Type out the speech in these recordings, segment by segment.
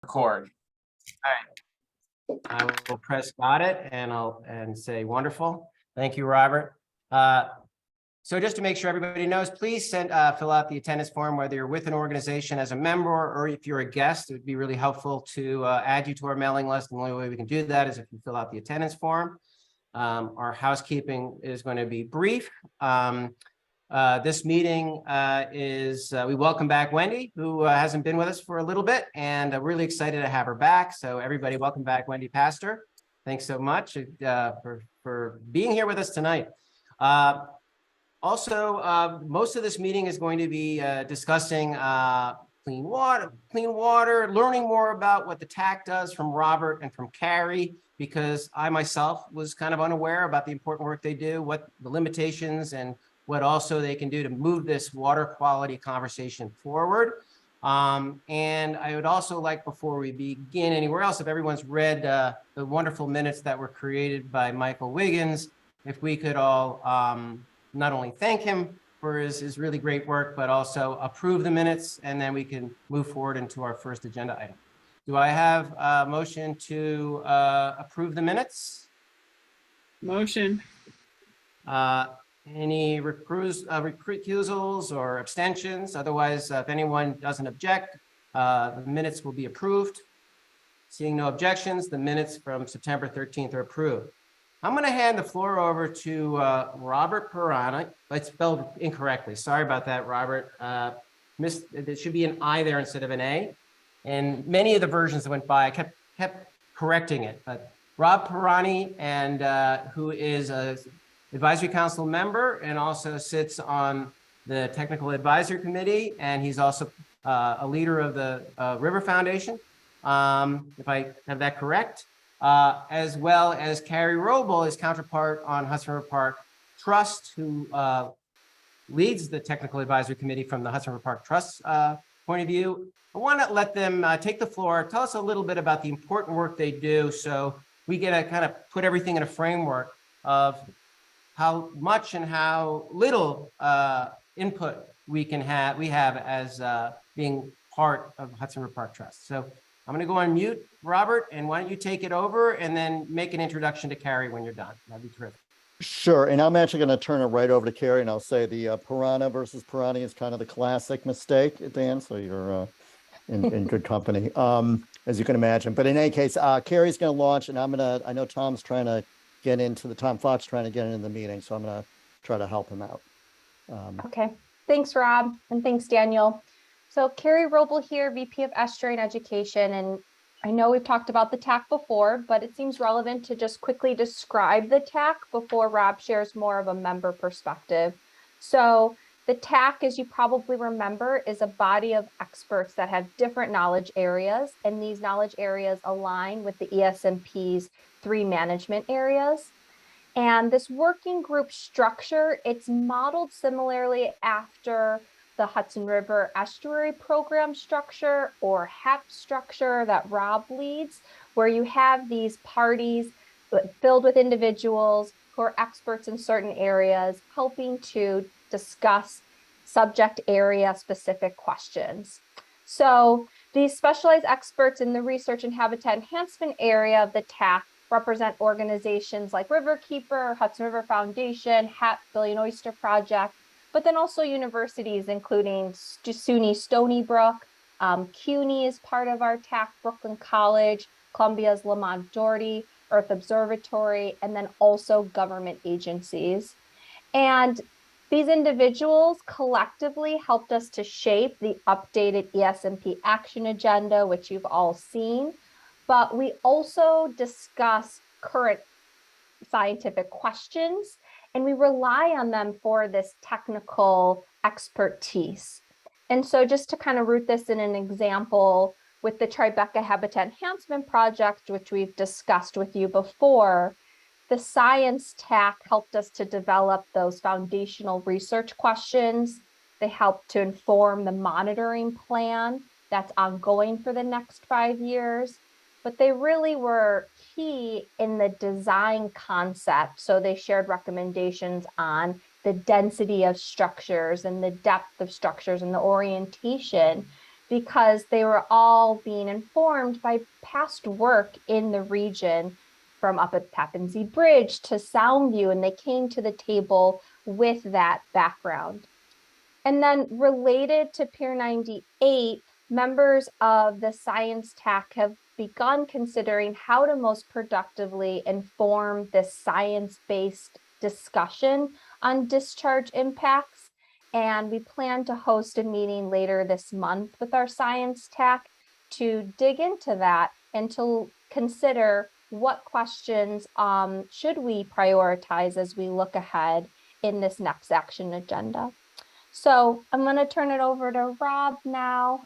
Record. All right. I will press got it and I'll say wonderful. Thank you, Robert. So just to make sure everybody knows, please fill out the attendance form, whether you're with an organization as a member or if you're a guest. It would be really helpful to add you to our mailing list. The only way we can do that is if you fill out the attendance form. Our housekeeping is going to be brief. This meeting we welcome back Wendy, who hasn't been with us for a little bit, and really excited to have her back. So everybody, welcome back Wendy Pastor. Thanks so much for being here with us tonight. Also, most of this meeting is going to be discussing clean water, learning more about what the TAC does from Robert and from Carrie, because I myself was kind of unaware about the important work they do, what the limitations and what also they can do to move this water quality conversation forward. And I would also like, before we begin anywhere else, if everyone's read the wonderful minutes that were created by Michael Wiggins, if we could all not only thank him for his really great work, but also approve the minutes, and then we can move forward into our first agenda item. Do I have a motion to approve the minutes? Motion. Any recusals or abstentions? Otherwise, if anyone doesn't object, the minutes will be approved. Seeing no objections, the minutes from September 13th are approved. I'm going to hand the floor over to Robert Pirani. It's spelled incorrectly. Sorry about that, Robert. There should be an I there instead of an A. And many of the versions that went by, I kept correcting it. But Rob Pirani, and who is a advisory council member and also sits on the technical advisory committee, and he's also a leader of the River Foundation, if I have that correct, as well as Carrie Roble, his counterpart on Hudson River Park Trust, who leads the technical advisory committee from the Hudson River Park Trust point of view. I want to let them take the floor, tell us a little bit about the important work they do, so we get to kind of put everything in a framework of how much and how little input we have as being part of Hudson River Park Trust. So I'm going to go on mute, Robert, and why don't you take it over and then make an introduction to Carrie when you're done. That'd be terrific. Sure, and I'm actually going to turn it right over to Carrie, and I'll say the Piranha versus Pirani is kind of the classic mistake, Dan, so you're in good company, as you can imagine. But in any case, Carrie's going to launch, and I know Tom Fox trying to get into the meeting, so I'm going to try to help him out. Okay, thanks, Rob, and thanks, Daniel. So Carrie Roble here, VP of Estuarine Education, and I know we've talked about the TAC before, but it seems relevant to just quickly describe the TAC before Rob shares more of a member perspective. So the TAC, as you probably remember, is a body of experts that have different knowledge areas, and these knowledge areas align with the ESMP's 3 management areas. And this working group structure, it's modeled similarly after the Hudson River Estuary Program structure, or HEP structure, that Rob leads, where you have these parties filled with individuals who are experts in certain areas, helping to discuss subject area specific questions. So these specialized experts in the research and habitat enhancement area of the TAC represent organizations like Riverkeeper, Hudson River Foundation, HEP, Billion Oyster Project, but then also universities, including SUNY Stony Brook, CUNY is part of our TAC, Brooklyn College, Columbia's Lamont Doherty, Earth Observatory, and then also government agencies. And these individuals collectively helped us to shape the updated ESMP action agenda, which you've all seen. But we also discuss current scientific questions, and we rely on them for this technical expertise. And so just to kind of root this in an example with the Tribeca Habitat Enhancement Project, which we've discussed with you before, the science TAC helped us to develop those foundational research questions. They helped to inform the monitoring plan that's ongoing for the next 5 years. But they really were key in the design concept. So they shared recommendations on the density of structures and the depth of structures and the orientation because they were all being informed by past work in the region from up at Tappan Zee Bridge to Soundview, and they came to the table with that background. And then related to Pier 98, members of the Science TAC have begun considering how to most productively inform this science-based discussion on discharge impacts. And we plan to host a meeting later this month with our Science TAC to dig into that and to consider what questions should we prioritize as we look ahead in this next action agenda. So I'm going to turn it over to Rob now.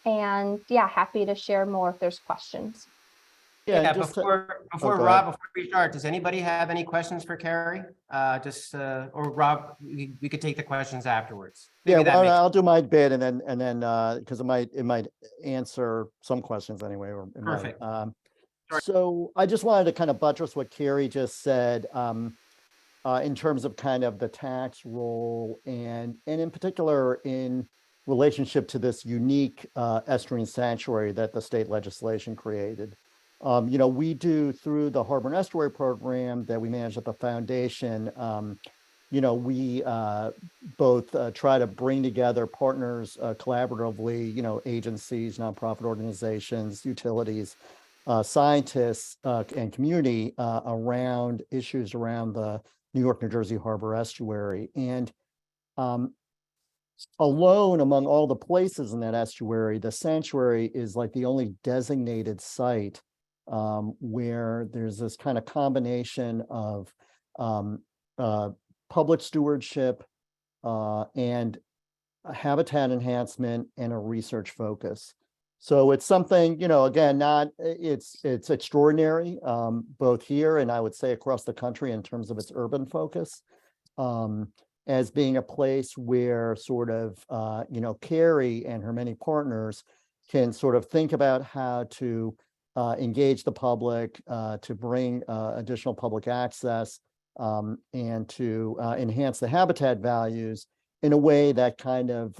And yeah, happy to share more if there's questions. Yeah, just to- before go Rob, ahead. before we start, does anybody have any questions for Carrie? Or Rob, we could take the questions afterwards. Yeah, Maybe that well, makes- I'll do my bit and then because it might answer some questions anyway. Or it might. Perfect. So I just wanted to kind of buttress what Carrie just said in terms of kind of the tax role and in particular in relationship to this unique estuarine sanctuary that the state legislation created. We do through the Harbor and Estuary program that we manage at the foundation. We both try to bring together partners collaboratively, agencies, nonprofit organizations, utilities, scientists, and community around issues around the New York, New Jersey Harbor Estuary. And alone among all the places in that estuary, the sanctuary is like the only designated site where there's this kind of combination of public stewardship and habitat enhancement and a research focus. So it's something, again, it's extraordinary, both here and I would say across the country in terms of its urban focus, as being a place where sort of, Carrie and her many partners can sort of think about how to engage the public, to bring additional public access, and to enhance the habitat values in a way that kind of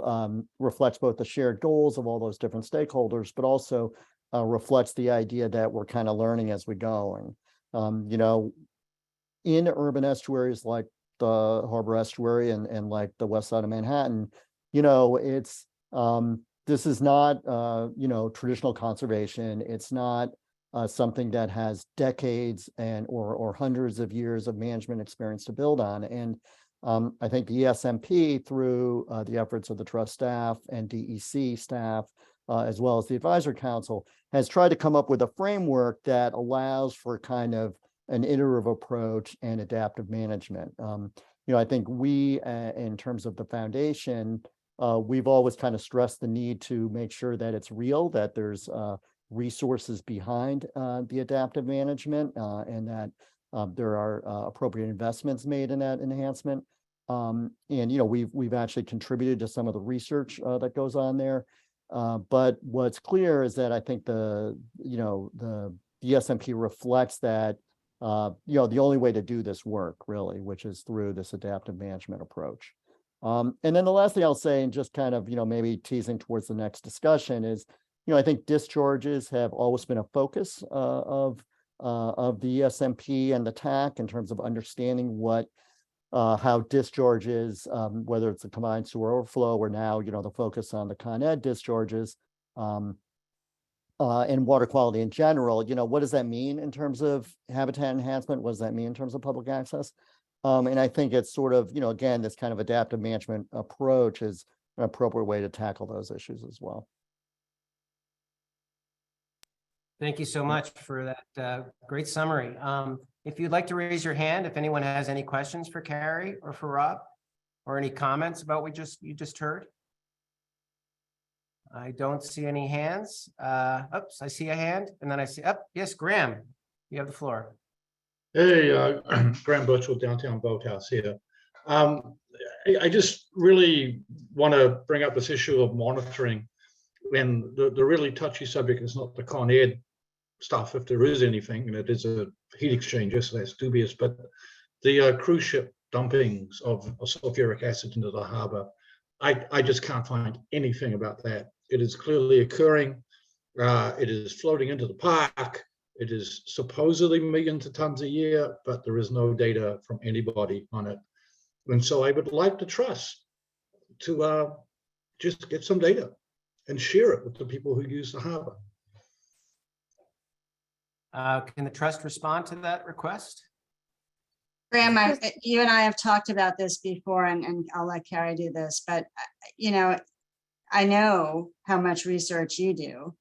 reflects both the shared goals of all those different stakeholders, but also reflects the idea that we're kind of learning as we go. In urban estuaries like the Harbor Estuary and like the west side of Manhattan, it's this is not traditional conservation. It's not something that has decades or hundreds of years of management experience to build on. And I think the ESMP, through the efforts of the trust staff and DEC staff, as well as the advisory council, has tried to come up with a framework that allows for kind of an iterative approach and adaptive management. I think we, in terms of the foundation, we've always kind of stressed the need to make sure that it's real, that there's resources behind the adaptive management, and that there are appropriate investments made in that enhancement. We've actually contributed to some of the research that goes on there. But what's clear is that I think the ESMP reflects that the only way to do this work really, which is through this adaptive management approach. And then the last thing I'll say, and just kind of maybe teasing towards the next discussion, is I think discharges have always been a focus of the ESMP and the TAC in terms of understanding how discharges, whether it's a combined sewer overflow or now the focus on the Con Ed discharges, and water quality in general, what does that mean in terms of habitat enhancement? What does that mean in terms of public access? And I think it's sort of, again, this kind of adaptive management approach is an appropriate way to tackle those issues as well. Thank you so much for that great summary. If you'd like to raise your hand, if anyone has any questions for Carrie or for Rob, or any comments about what you just heard. I don't see any hands. Oops, I see a hand, and then I see, yes, Graham, you have the floor. Hey, Graham Birchall, Downtown Boathouse here. I just really want to bring up this issue of monitoring, when the really touchy subject is not the Con Ed stuff, if there is anything, and it is a heat exchanger, so that's dubious, but the cruise ship dumpings of sulfuric acid into the harbor, I just can't find anything about that It is clearly occurring. It is floating into the park. It is supposedly millions of tons a year, but there is no data from anybody on it. And so I would like the trust to just get some data and share it with the people who use the harbor. Can the trust respond to that request? Graham, you and I have talked about this before, and I'll let Carrie do this, but you know, I know how much research you do,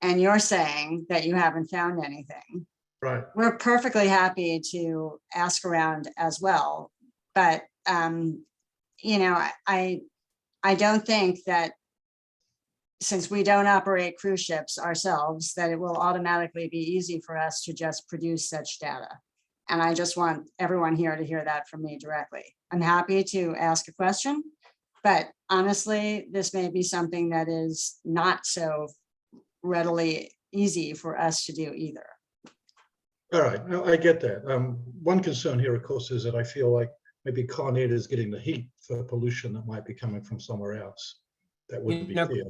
and you're saying that you haven't found anything. Right. We're perfectly happy to ask around as well, but you know, I don't think that since we don't operate cruise ships ourselves, that it will automatically be easy for us to just produce such data. And I just want everyone here to hear that from me directly. I'm happy to ask a question, but honestly, this may be something that is not so readily easy for us to do either. All right, no, I get that. One concern here, of course, is that I feel like maybe Con Ed is getting the heat for pollution that might be coming from somewhere else. That wouldn't be clear.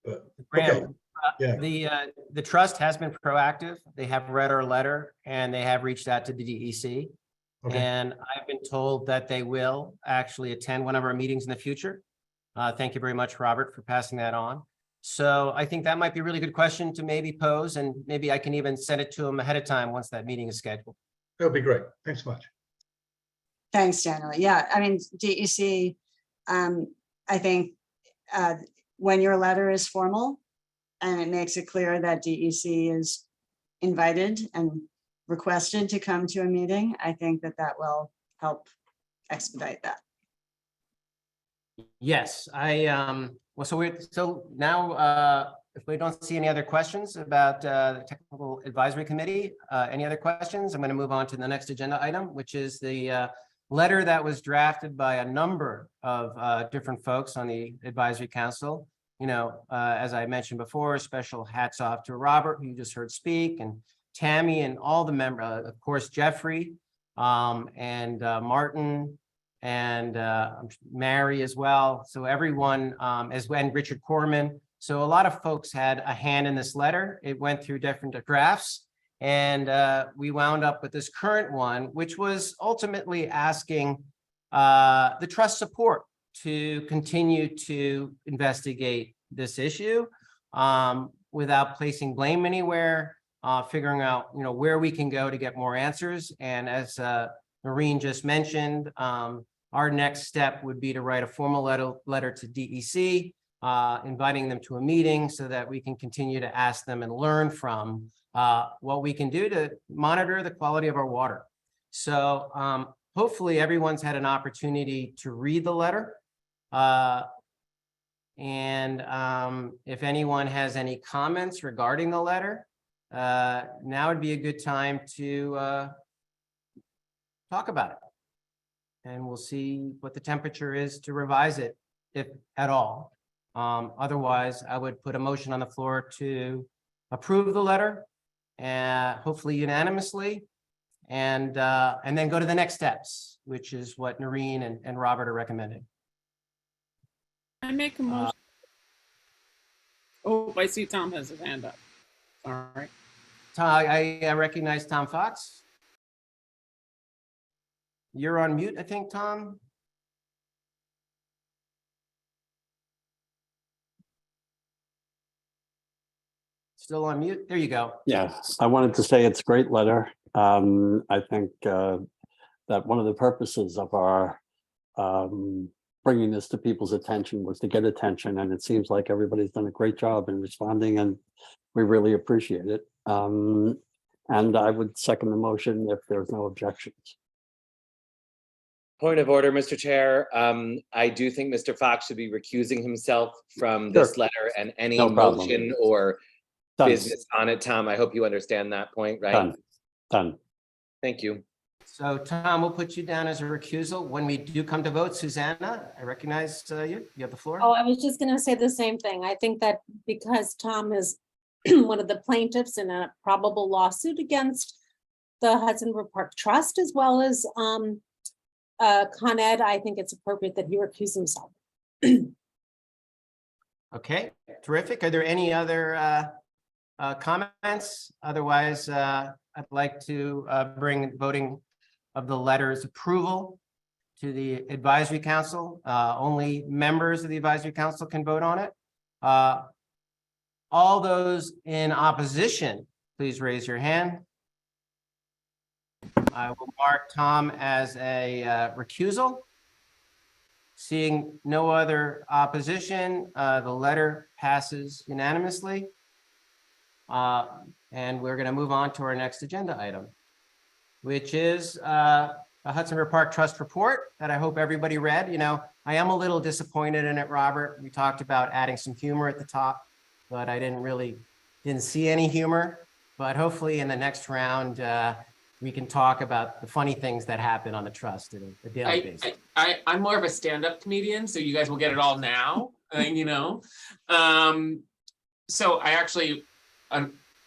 But okay, Graham, yeah. the trust has been proactive. They have read our letter and they have reached out to the DEC. Okay. And I've been told that they will actually attend one of our meetings in the future. Thank you very much, Robert, for passing that on. So I think that might be a really good question to maybe pose, and maybe I can even send it to them ahead of time once that meeting is scheduled. That would be great. Thanks so much. Thanks, Daniel. Yeah, I mean, DEC, I think when your letter is formal and it makes it clear that DEC is invited and requested to come to a meeting, I think that that will help expedite that. Yes, well, so now, if we don't see any other questions about the Technical Advisory Committee, any other questions? I'm going to move on to the next agenda item, which is the letter that was drafted by a number of different folks on the Advisory Council. You know, as I mentioned before, special hats off to Robert, who you just heard speak, and Tammy and all the members, of course, Jeffrey, and Martin, and Mary as well. So everyone, as when Richard Corman. So a lot of folks had a hand in this letter. It went through different drafts, and we wound up with this current one, which was ultimately asking the trust support to continue to investigate this issue without placing blame anywhere, figuring out, you know, where we can go to get more answers. And as Maureen just mentioned, our next step would be to write a formal letter to DEC, inviting them to a meeting so that we can continue to ask them and learn from what we can do to monitor the quality of our water. So hopefully everyone's had an opportunity to read the letter. And if anyone has any comments regarding the letter, now would be a good time to talk about it. And we'll see what the temperature is to revise it, if at all. Otherwise, I would put a motion on the floor to approve the letter, hopefully unanimously, and then go to the next steps, which is what Noreen and Robert are recommending. I make a motion. Oh, I see Tom has his hand up. All right. I recognize Tom Fox. You're on mute, I think, Tom. Still on mute? There you go. Yeah, I wanted to say it's a great letter. I think that one of the purposes of our bringing this to people's attention was to get attention, and it seems like everybody's done a great job in responding, and we really appreciate it. And I would second the motion if there's no objections. Point of order, Mr. Chair. I do think Mr. Fox should be recusing himself from this letter and any No problem. motion or Done. business on it. Tom, I hope you understand that point, right? Done. Thank you. So Tom, we'll put you down as a recusal. When we do come to vote, Susanna, I recognize you. You have the floor. Oh, I was just going to say the same thing. I think that because Tom is one of the plaintiffs in a probable lawsuit against the Hudson River Park Trust, as well as Con Ed, I think it's appropriate that he recuse himself. Okay, terrific. Are there any other comments? Otherwise, I'd like to bring voting of the letter's approval to the advisory council. Only members of the advisory council can vote on it. All those in opposition, please raise your hand. I will mark Tom as a recusal. Seeing no other opposition, the letter passes unanimously. And we're going to move on to our next agenda item, which is the Hudson River Park Trust report that I hope everybody read. You know, I am a little disappointed in it, Robert. We talked about adding some humor at the top, but I didn't see any humor. But hopefully in the next round, we can talk about the funny things that happen on the trust on a daily basis. I'm more of a stand-up comedian, so you guys will get it all now, you know. So I actually,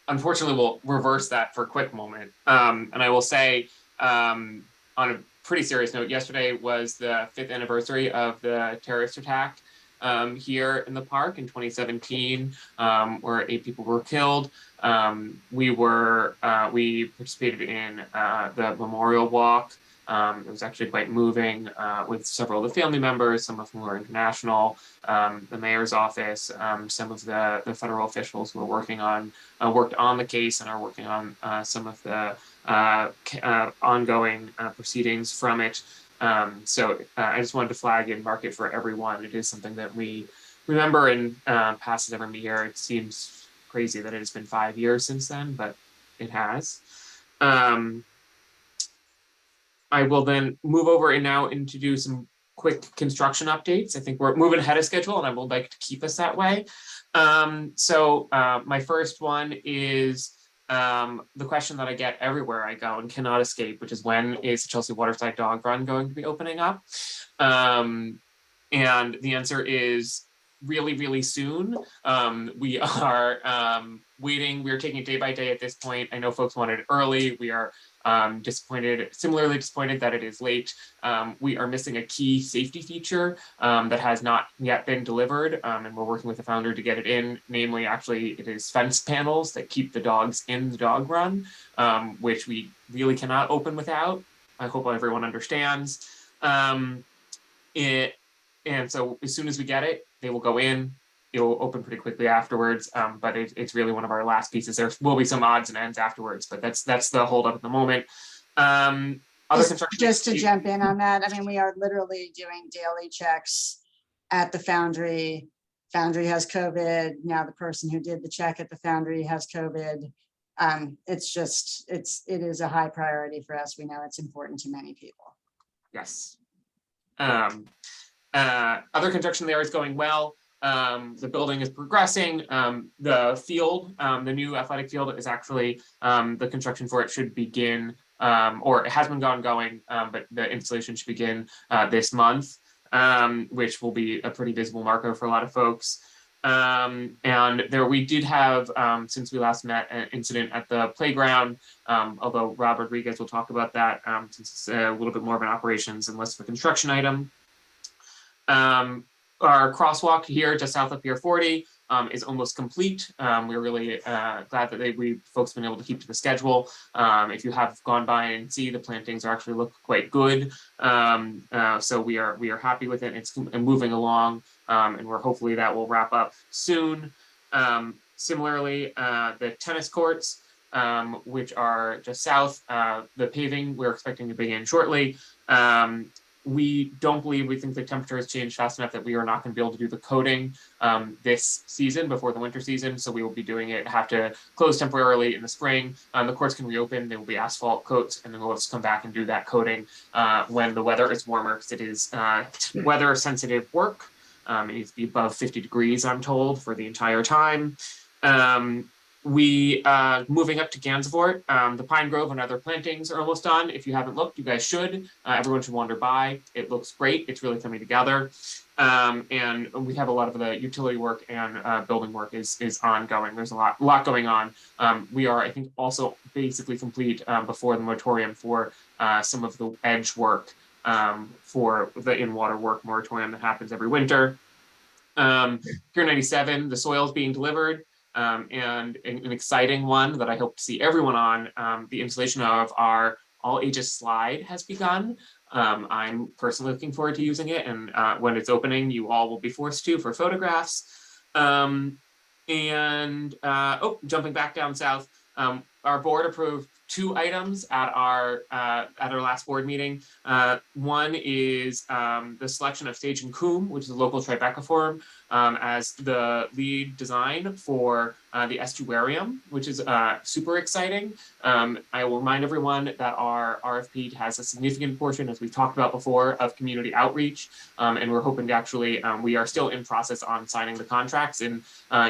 unfortunately, will reverse that for a quick moment. And I will say, on a pretty serious note, yesterday was the 5th anniversary of the terrorist attack here in the park in 2017, where 8 people were killed. We participated in the memorial walk. It was actually quite moving with several of the family members, some of whom were international, the mayor's office, some of the federal officials who were worked on the case and are working on some of the ongoing proceedings from it. So I just wanted to flag and mark it for everyone. It is something that we remember and passes every year. It seems crazy that it has been 5 years since then, but it has. I will then move over and now introduce some quick construction updates. I think we're moving ahead of schedule and I would like to keep us that way. So my first one is the question that I get everywhere I go and cannot escape, which is when is the Chelsea Waterside Dog Run going to be opening up? And the answer is really, really soon. We are waiting. We are taking it day by day at this point. I know folks wanted it early. We are similarly disappointed that it is late. We are missing a key safety feature that has not yet been delivered, and we're working with the founder to get it in. Namely, actually, it is fence panels that keep the dogs in the dog run, which we really cannot open without. I hope everyone understands. And so as soon as we get it, they will go in. It'll open pretty quickly afterwards, but it's really one of our last pieces. There will be some odds and ends afterwards, but that's the holdup at the moment. Just to jump in on that, I mean, we are literally doing daily checks at the foundry. Foundry has COVID. Now the person who did the check at the foundry has COVID. It is a high priority for us. We know it's important to many people. Yes. Other construction there is going well. The building is progressing. The field, the new athletic field is actually, the construction for it should begin, or it has been going, but the installation should begin this month, which will be a pretty visible marker for a lot of folks. And there we did have, since we last met, an incident at the playground, although Rob Rodriguez will talk about that since it's a little bit more of an operations and less of a construction item. Our crosswalk here just south of Pier 40 is almost complete. We're really glad that folks have been able to keep to the schedule. If you have gone by and see, the plantings actually look quite good. So we are happy with it. It's moving along, and hopefully that will wrap up soon. Similarly, the tennis courts, which are just south, the paving we're expecting to begin shortly. We think the temperature has changed fast enough that we are not going to be able to do the coating this season before the winter season. So we will be doing it, have to close temporarily in the spring. The courts can reopen, they will be asphalt coats, and then we'll just come back and do that coating when the weather is warmer, because it is weather sensitive work. It needs to be above 50 degrees, I'm told, for the entire time. We moving up to Gansevoort, the Pine Grove and other plantings are almost done. If you haven't looked, you guys should. Everyone should wander by. It looks great. It's really coming together. And we have a lot of the utility work and building work is ongoing. There's a lot going on. We are, I think, also basically complete before the moratorium for some of the edge work for the in-water work moratorium that happens every winter. Pier 97, the soil's being delivered, and an exciting one that I hope to see everyone on, the installation of our all ages slide has begun. I'm personally looking forward to using it, and when it's opening, you all will be forced to for photographs. Jumping back down south, our board approved 2 items at our last board meeting. One is the selection of Sage and Coombe, which is a local Tribeca forum, as the lead design for the estuarium, which is super exciting. I will remind everyone that our RFP has a significant portion, as we've talked about before, of community outreach, and we're hoping to actually, we are still in process on signing the contracts and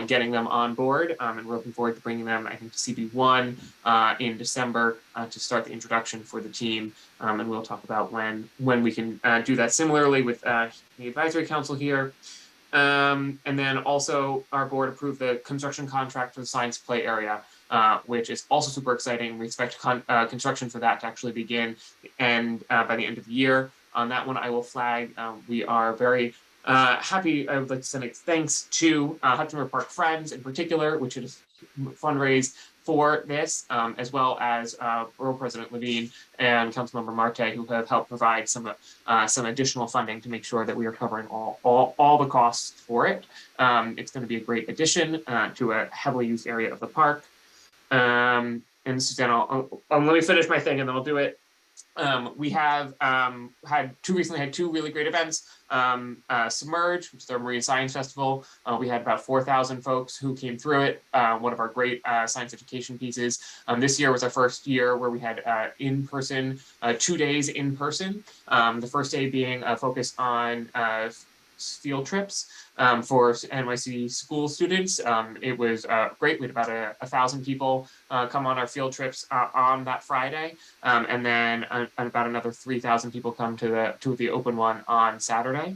getting them on board, and we're looking forward to bringing them, I think, to CB1 in December to start the introduction for the team, and we'll talk about when we can do that similarly with the advisory council here. And then also our board approved the construction contract for the science play area, which is also super exciting. We expect construction for that to actually begin and by the end of the year. On that one, I will flag, we are very happy. I would like to send a thanks to Hudson River Park Friends in particular, which is fundraised for this, as well as Borough President Levine and Councilmember Marte, who have helped provide some additional funding to make sure that we are covering all the costs for it. It's going to be a great addition to a heavily used area of the park. And Suzanne, let me finish my thing and then I'll do it. We have recently had 2 really great events. Submerge, which is our Marine Science Festival. We had about 4,000 folks who came through it. One of our great science education pieces. This year was our first year where we had in-person, 2 days in person. The first day being focused on field trips for NYC school students. It was great. We had about 1,000 people come on our field trips on that Friday, and then about another 3,000 people come to the open one on Saturday.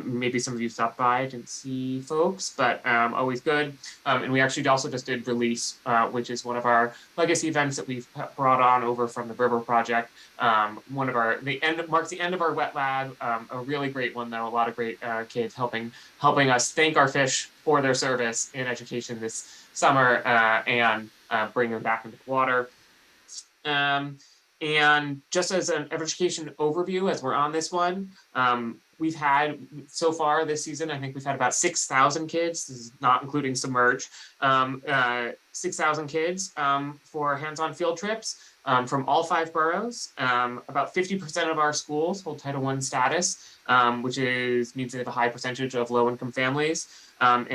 Maybe some of you stopped by, didn't see folks, but always good. And we actually also just did Release, which is one of our legacy events that we've brought on over from the River Project. Marks the end of our wet lab. A really great one though. A lot of great kids helping us thank our fish for their service in education this summer and bring them back into the water. And just as an education overview, as we're on this one, we've had so far this season, I think we've had about 6,000 kids. This is not including Submerge. 6,000 kids for hands-on field trips from all 5 boroughs. About 50% of our schools hold Title I status, which means they have a high percentage of low-income families. And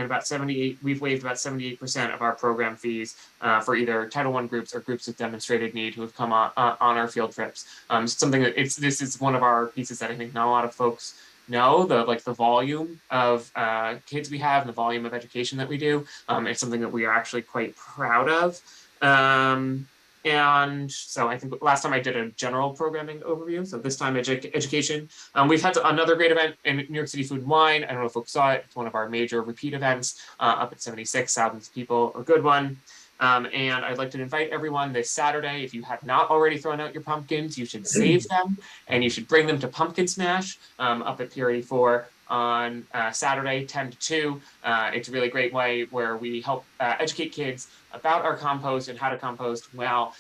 we've waived about 78% of our program fees for either Title I groups or groups with demonstrated need who have come on our field trips. Something that this is one of our pieces that I think not a lot of folks know, the volume of kids we have and the volume of education that we do. It's something that we are actually quite proud of. And so I think last time I did a general programming overview, so this time education. We've had another great event in New York City Food and Wine. I don't know if folks saw it. It's one of our major repeat events up at 76,000 people, a good one. And I'd like to invite everyone this Saturday, if you have not already thrown out your pumpkins, you should save them and you should bring them to Pumpkin Smash up at Pier 84 on Saturday, 10 to 2. It's a really great way where we help educate kids about our compost and how to compost while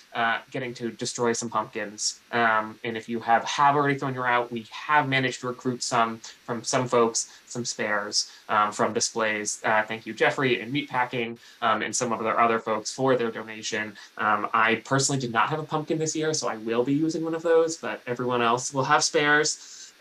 getting to destroy some pumpkins. And if you have already thrown your out, we have managed to recruit some from some folks, some spares from displays. Thank you, Jeffrey, and Meatpacking, and some of their other folks for their donation. I personally did not have a pumpkin this year, so I will be using one of those, but everyone else will have spares.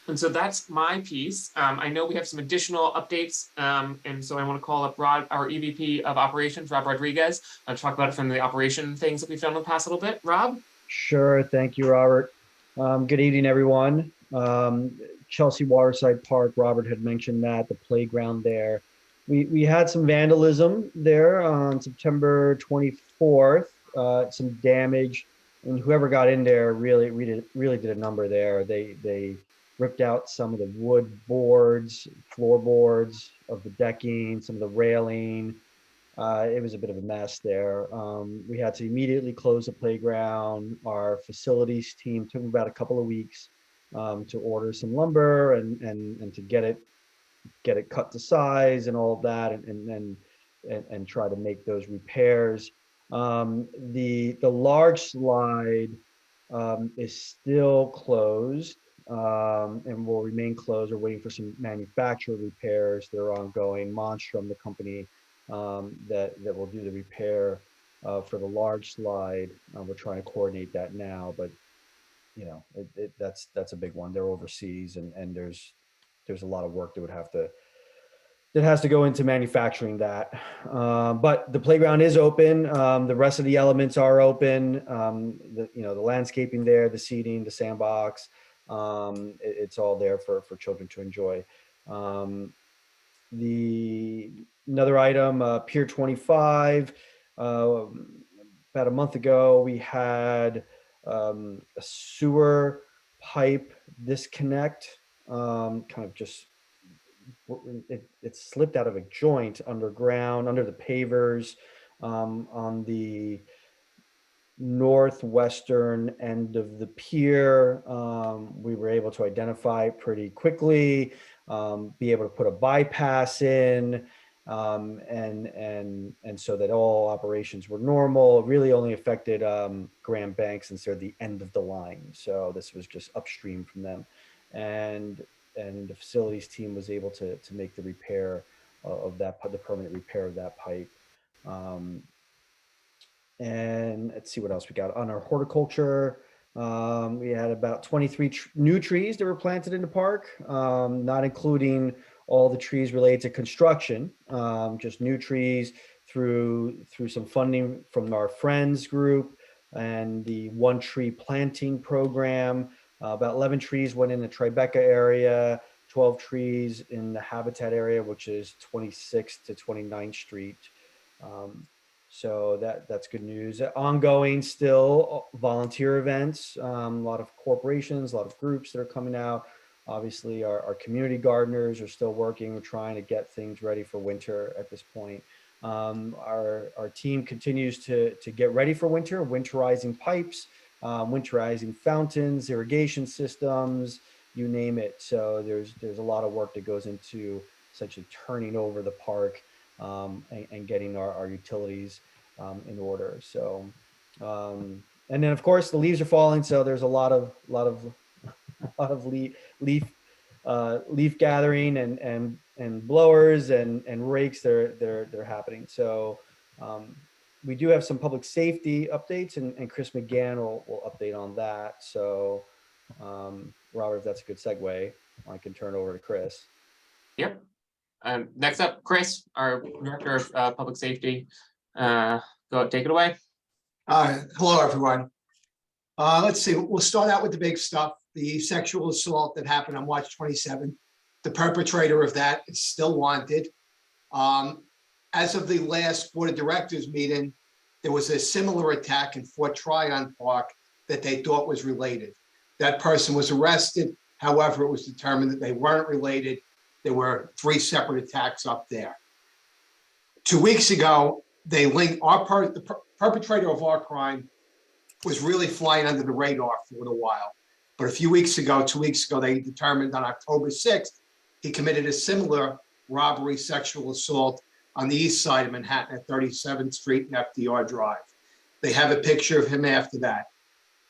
And so that's my piece. I know we have some additional updates, and so I want to call up Rod, our EVP of Operations, Rob Rodriguez, to talk about it from the operation things that we've done in the past a little bit. Rob? Sure. Thank you, Robert. Good evening, everyone. Chelsea Waterside Park, Robert had mentioned that, the playground there. We had some vandalism there on September 24th, some damage, and whoever got in there really did a number there. They ripped out some of the wood boards, floorboards of the decking, some of the railing. It was a bit of a mess there. We had to immediately close the playground. Our facilities team took about a couple of weeks to order some lumber and to get it get it cut to size and all of that, and try to make those repairs. The large slide is still closed and will remain closed. We're waiting for some manufacturer repairs that are ongoing. Monstrum, the company that will do the repair for the large slide. We're trying to coordinate that now, but you know, that's a big one. They're overseas, and there's a lot of work that has to go into manufacturing that. But the playground is open. The rest of the elements are open. The landscaping there, the seating, the sandbox, it's all there for children to enjoy. Another item, Pier 25. About a month ago, we had a sewer pipe disconnect, kind of just it slipped out of a joint underground under the pavers on the northwestern end of the pier. We were able to identify it pretty quickly, be able to put a bypass in, and so that all operations were normal. It really only affected Grand Bank since they're the end of the line. So this was just upstream from them. And the facilities team was able to make the repair of that, the permanent repair of that pipe. And let's see what else we got on our horticulture. We had about 23 new trees that were planted in the park, not including all the trees related to construction, just new trees through some funding from our friends group and the One Tree Planting Program. About 11 trees went in the Tribeca area, 12 trees in the Habitat area, which is 26th to 29th Street. So that's good news. Ongoing still volunteer events, a lot of corporations, a lot of groups that are coming out. Obviously, our community gardeners are still working. We're trying to get things ready for winter at this point. Our team continues to get ready for winter, winterizing pipes, winterizing fountains, irrigation systems, you name it. So there's a lot of work that goes into essentially turning over the park and getting our utilities in order. So, and then of course the leaves are falling. So there's a lot of leaf gathering and blowers and rakes. They're happening. So we do have some public safety updates, and Chris McGann will update on that. So Robert, if that's a good segue, I can turn it over to Chris. Yep. Next up, Chris, our Director of Public Safety. Take it away. Hello, everyone. Let's see, we'll start out with the big stuff. The sexual assault that happened on March 27th. The perpetrator of that is still wanted. As of the last Board of Directors meeting, there was a similar attack in Fort Tryon Park that they thought was related. That person was arrested. However, it was determined that they weren't related. There were 3 separate attacks up there. 2 weeks ago, they linked the perpetrator of our crime was really flying under the radar for a little while. But a few weeks ago, 2 weeks ago, they determined on October 6th, he committed a similar robbery, sexual assault on the east side of Manhattan at 37th Street and FDR Drive. They have a picture of him after that.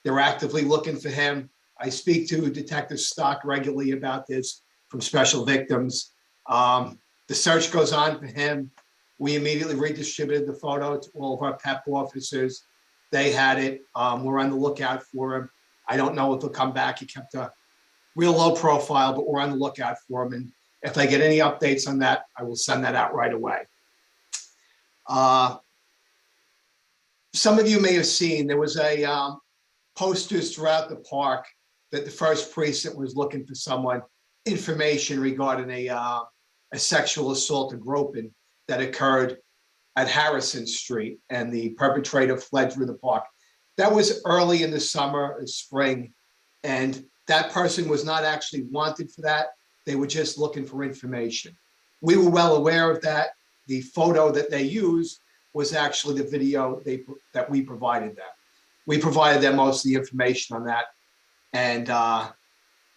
They're actively looking for him. I speak to Detective Stock regularly about this from Special Victims. The search goes on for him. We immediately redistributed the photo to all of our PEP officers. They had it. We're on the lookout for him. I don't know if he'll come back. He kept a real low profile, but we're on the lookout for him. And if I get any updates on that, I will send that out right away. Some of you may have seen, there was a posters throughout the park that the first precinct was looking for someone, information regarding a sexual assault and groping that occurred at Harrison Street, and the perpetrator fled through the park. That was early in the summer, spring, and that person was not actually wanted for that. They were just looking for information. We were well aware of that. The photo that they used was actually the video that we provided them. We provided them most of the information on that. And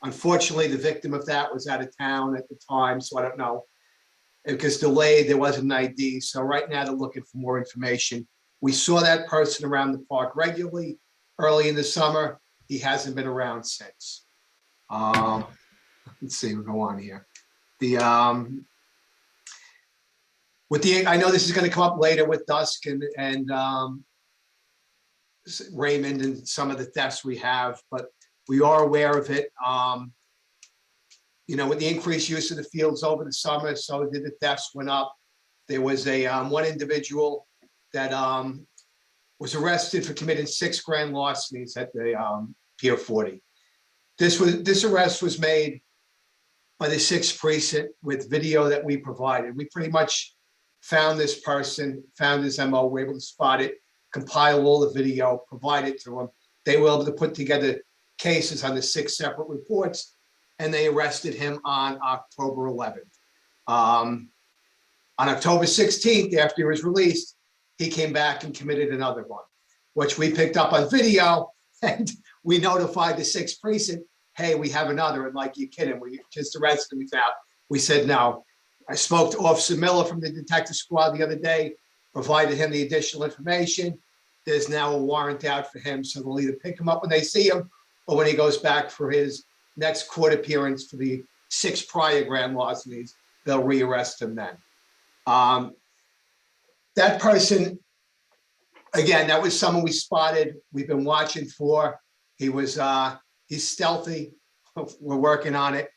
Unfortunately, the victim of that was out of town at the time, so I don't know. It was delayed, there wasn't an ID, so right now they're looking for more information. We saw that person around the park regularly early in the summer. He hasn't been around since. Let's see, we'll go on here. I know this is going to come up later with Dusk and Raymond and some of the thefts we have, but we are aware of it. With the increased use of the fields over the summer, so did the thefts went up. There was a one individual that was arrested for committing 6 grand larcenies at the Pier 40. This arrest was made by the 6th precinct with video that we provided. We pretty much found this person, found his MO, were able to spot it, compile all the video, provide it to them. They were able to put together cases on the 6 separate reports, and they arrested him on October 11th. On October 16th, after he was released, he came back and committed another one, which we picked up on video, and we notified the 6th precinct, hey, we have another. And like, you kidding, we just arrested him out. We said no. I spoke to Officer Miller from the detective squad the other day, provided him the additional information. There's now a warrant out for him, so they'll either pick him up when they see him or when he goes back for his next court appearance for the 6 prior grand larcenies, they'll rearrest him then. That person, again, that was someone we spotted, we've been watching for. He's stealthy, we're working on it.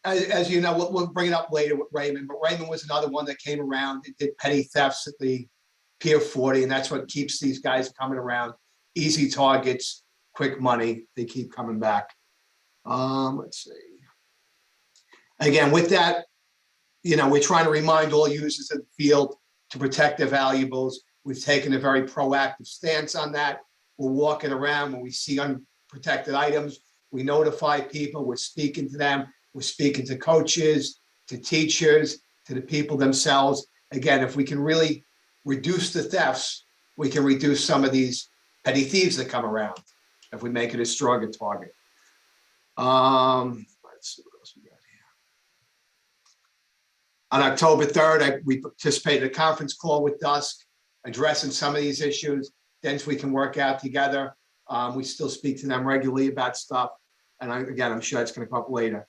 As you know, we'll bring it up later with Raymond, but Raymond was another one that came around and did petty thefts at the Pier 40, and that's what keeps these guys coming around. Easy targets, quick money, they keep coming back. Let's see. Again, with that, we're trying to remind all users of the field to protect their valuables. We've taken a very proactive stance on that. We're walking around when we see unprotected items. We notify people, we're speaking to them. We're speaking to coaches, to teachers, to the people themselves. Again, if we can really reduce the thefts, we can reduce some of these petty thieves that come around if we make it a stronger target. Let's see what else we got here. On October 3rd, we participated in a conference call with Dusk, addressing some of these issues. Then we can work out together. We still speak to them regularly about stuff. And I'm sure it's going to come up later.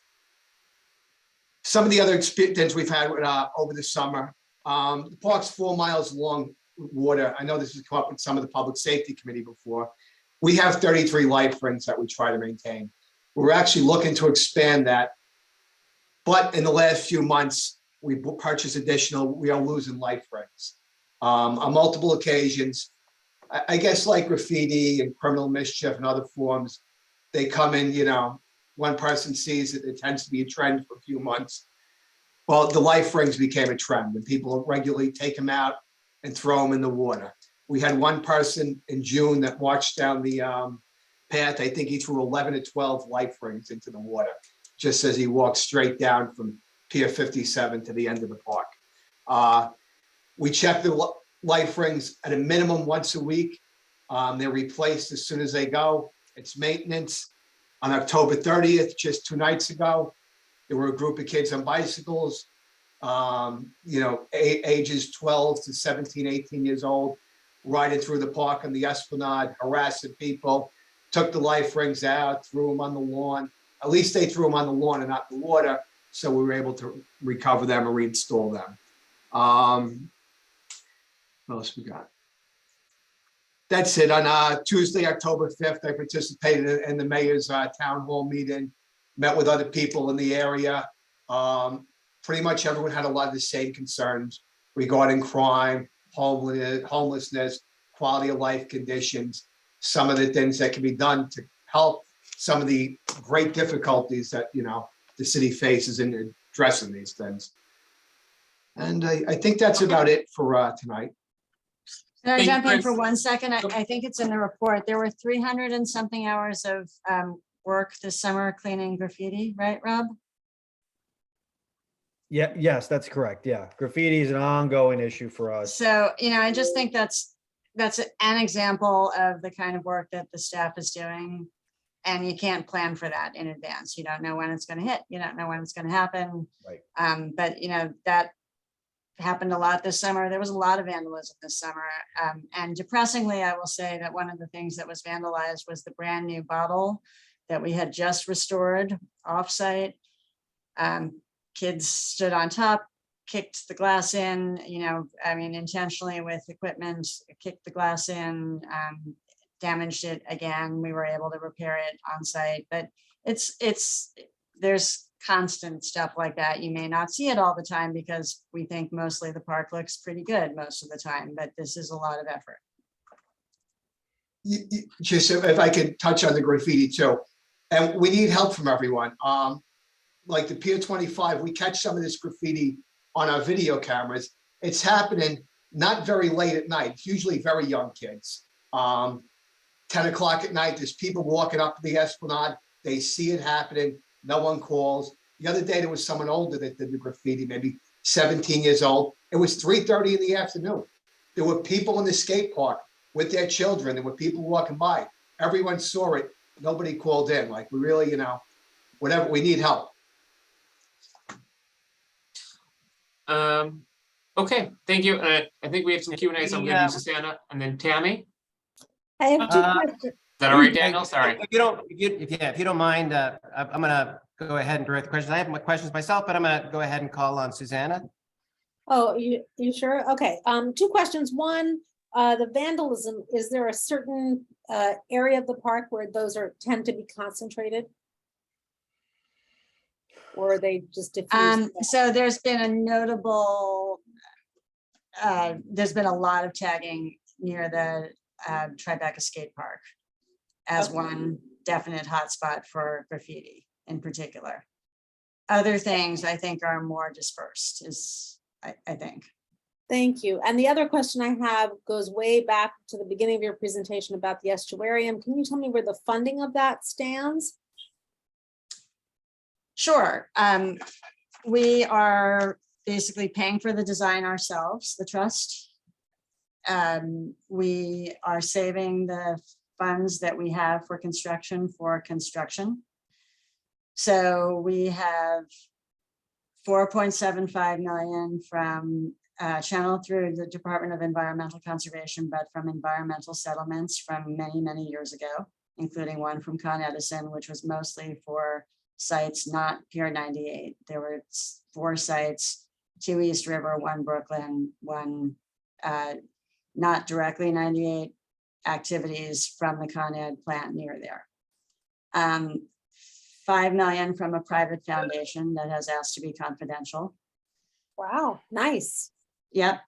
Some of the other experiences we've had over the summer, the park's 4 miles along water. I know this has come up with some of the public safety committee before. We have 33 life rings that we try to maintain. We're actually looking to expand that. But in the last few months, we purchased additional, we are losing life rings. On multiple occasions, I guess like graffiti and criminal mischief and other forms, they come in, one person sees it, it tends to be a trend for a few months. Well, the life rings became a trend and people regularly take them out and throw them in the water. We had one person in June that marched down the path. I think he threw 11 to 12 life rings into the water, just as he walked straight down from Pier 57 to the end of the park. We check the life rings at a minimum once a week. They're replaced as soon as they go. It's maintenance. On October 30th, just 2 nights ago, there were a group of kids on bicycles, ages 12 to 17, 18 years old, riding through the park on the Esplanade, harassing people, took the life rings out, threw them on the lawn. At least they threw them on the lawn and not the water, so we were able to recover them and reinstall them. What else we got? That's it. On Tuesday, October 5th, I participated in the mayor's town hall meeting, met with other people in the area. Pretty much everyone had a lot of the same concerns regarding crime, homelessness, quality of life conditions, some of the things that can be done to help some of the great difficulties that, the city faces in addressing these things. And I think that's about it for tonight. Can I Thank you, jump in Chris. for 1 second? I think it's in the report. There were 300 and something hours of work this summer cleaning graffiti, right, Rob? Yeah, yes, that's correct. Yeah. Graffiti is an ongoing issue for us. So, I just think that's an example of the kind of work that the staff is doing. And you can't plan for that in advance. You don't know when it's going to hit. You don't know when it's going to happen. Right. But that happened a lot this summer. There was a lot of vandalism this summer. And depressingly, I will say that one of the things that was vandalized was the brand new bottle that we had just restored offsite. Kids stood on top, kicked the glass in, intentionally with equipment, kicked the glass in, damaged it again. We were able to repair it on site, but there's constant stuff like that. You may not see it all the time because we think mostly the park looks pretty good most of the time, but this is a lot of effort. Just if I could touch on the graffiti too, and we need help from everyone. Like the Pier 25, we catch some of this graffiti on our video cameras. It's happening not very late at night. It's usually very young kids. 10 o'clock at night, there's people walking up the Esplanade. They see it happening. No one calls. The other day, there was someone older that did the graffiti, maybe 17 years old. It was 3:30 in the afternoon. There were people in the skate park with their children. There were people walking by. Everyone saw it. Nobody called in. Like, we really, whatever, we need help. Okay, thank you. I think we have some Q&A, so I'm gonna do Susanna and then Tammy. I have two questions. Is that all right, Daniel? Sorry. If you don't mind, I'm gonna go ahead and direct the questions. I have my questions myself, but I'm gonna go ahead and call on Susanna. Oh, you sure? Okay, two questions. One, the vandalism, is there a certain area of the park where those tend to be concentrated? Or are they just diffused? So there's been a notable, there's been a lot of tagging near the Tribeca Skate Park as Okay. one definite hotspot for graffiti in particular. Other things I think are more dispersed I think. Thank you. And the other question I have goes way back to the beginning of your presentation about the estuarium. Can you tell me where the funding of that stands? Sure. We are basically paying for the design ourselves, the trust. We are saving the funds that we have for construction. So we have 4.75 million from channeled through the Department of Environmental Conservation, but from environmental settlements from many, many years ago, including one from Con Edison, which was mostly for sites not Pier 98. There were 4 sites, 2 East River, 1 Brooklyn, 1 not directly 98 activities from the Con Ed plant near there. 5 million from a private foundation that has asked to be confidential. Wow, nice. Yep.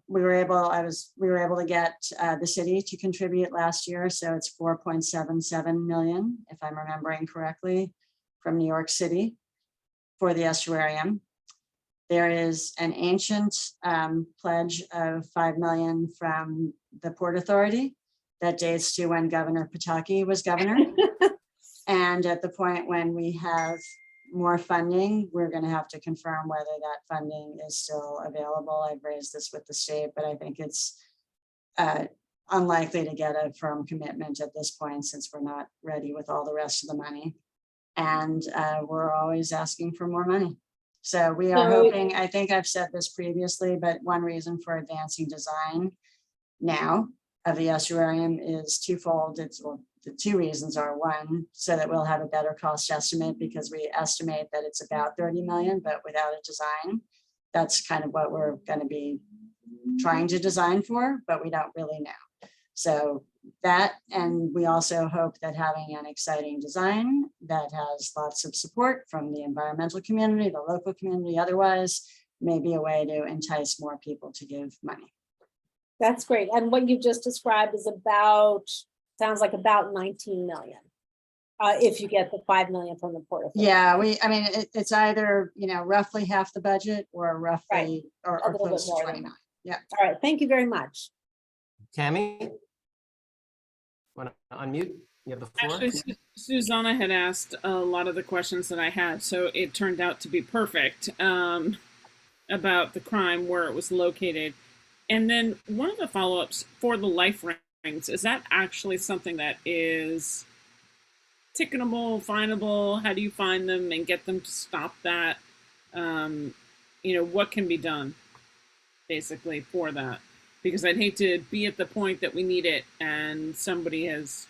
We were able to get the city to contribute last year, so it's 4.77 million, if I'm remembering correctly, from New York City for the estuarium. There is an ancient pledge of 5 million from the Port Authority that dates to when Governor Pataki was governor. And at the point when we have more funding, we're going to have to confirm whether that funding is still available. I've raised this with the state, but I think it's unlikely to get a firm commitment at this point since we're not ready with all the rest of the money. And we're always asking for more money. So we are hoping, I think I've said this previously, but one reason for advancing design now of the estuarium is twofold. The 2 reasons are: one, so that we'll have a better cost estimate, because we estimate that it's about 30 million, but without a design, that's kind of what we're going to be trying to design for, but we don't really know. So that, and we also hope that having an exciting design that has lots of support from the environmental community, the local community, otherwise, may be a way to entice more people to give money. That's great. And what you just described is sounds like about 19 million. If you get the 5 million from the Port Authority. Yeah, it's either, roughly half the budget or roughly, or close to more 29. Yeah. All right. Thank you very much. Tammy? Want to unmute? You have the floor. Actually, Susanna had asked a lot of the questions that I had, so it turned out to be perfect about the crime, where it was located. And then one of the follow-ups for the life Is that actually something that is ticketable, finable? How do you find them and get them to stop that? What can be done basically for that? Because I'd hate to be at the point that we need it and somebody has.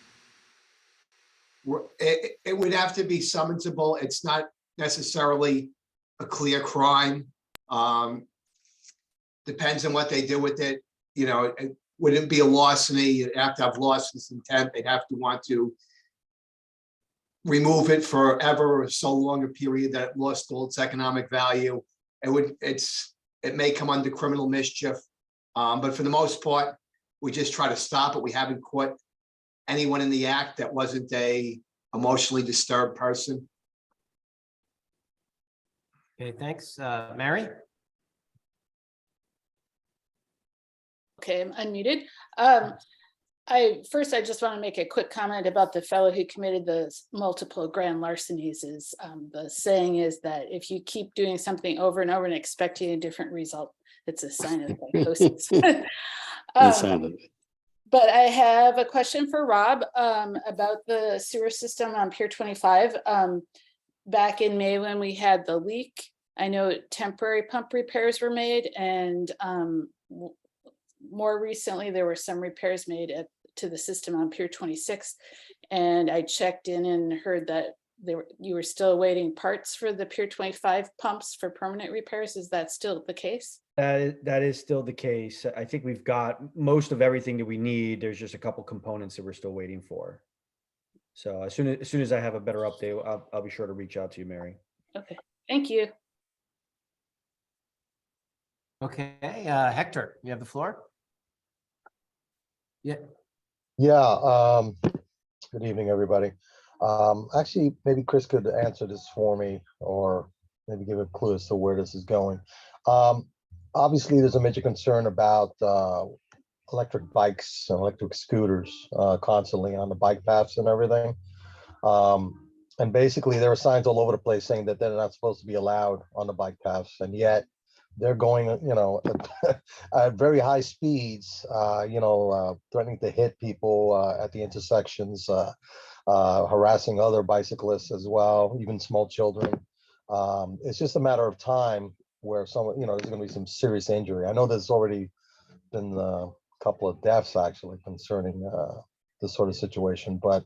It would have to be summonsable. It's not necessarily a clear crime. Depends on what they do with it. It wouldn't be a larceny. You'd have to have larceny intent. They'd have to want to remove it forever or so long a period that it lost all its economic value. It may come under criminal mischief. But for the most part, we just try to stop it. We haven't caught anyone in the act that wasn't a emotionally disturbed person. Okay, thanks. Mary? Okay, I'm unmuted. I just want to make a quick comment about the fellow who committed the multiple grand larcenies. The saying is that if you keep doing something over and over and expecting a different result, it's a sign of psychosis. Insanity. But I have a question for Rob about the sewer system on Pier 25. Back in May when we had the leak, I know temporary pump repairs were made, and more recently there were some repairs made to the system on Pier 26. And I checked in and heard that you were still awaiting parts for the Pier 25 pumps for permanent repairs. Is that still the case? That is still the case. I think we've got most of everything that we need. There's just a couple components that we're still waiting for. So as soon as I have a better update, I'll be sure to reach out to you, Mary. Okay, thank you. Okay, Hector, you have the floor. Yeah. Yeah. Good evening, everybody. Actually, maybe Chris could answer this for me, or maybe give a clue as to where this is going. Obviously, there's a major concern about electric bikes and electric scooters constantly on the bike paths and everything. And basically, there are signs all over the place saying that they're not supposed to be allowed on the bike paths, and yet they're going, at very high speeds, threatening to hit people at the intersections, harassing other bicyclists as well, even small children. It's just a matter of time where someone, there's going to be some serious injury. I know there's already been a couple of deaths actually concerning this sort of situation, but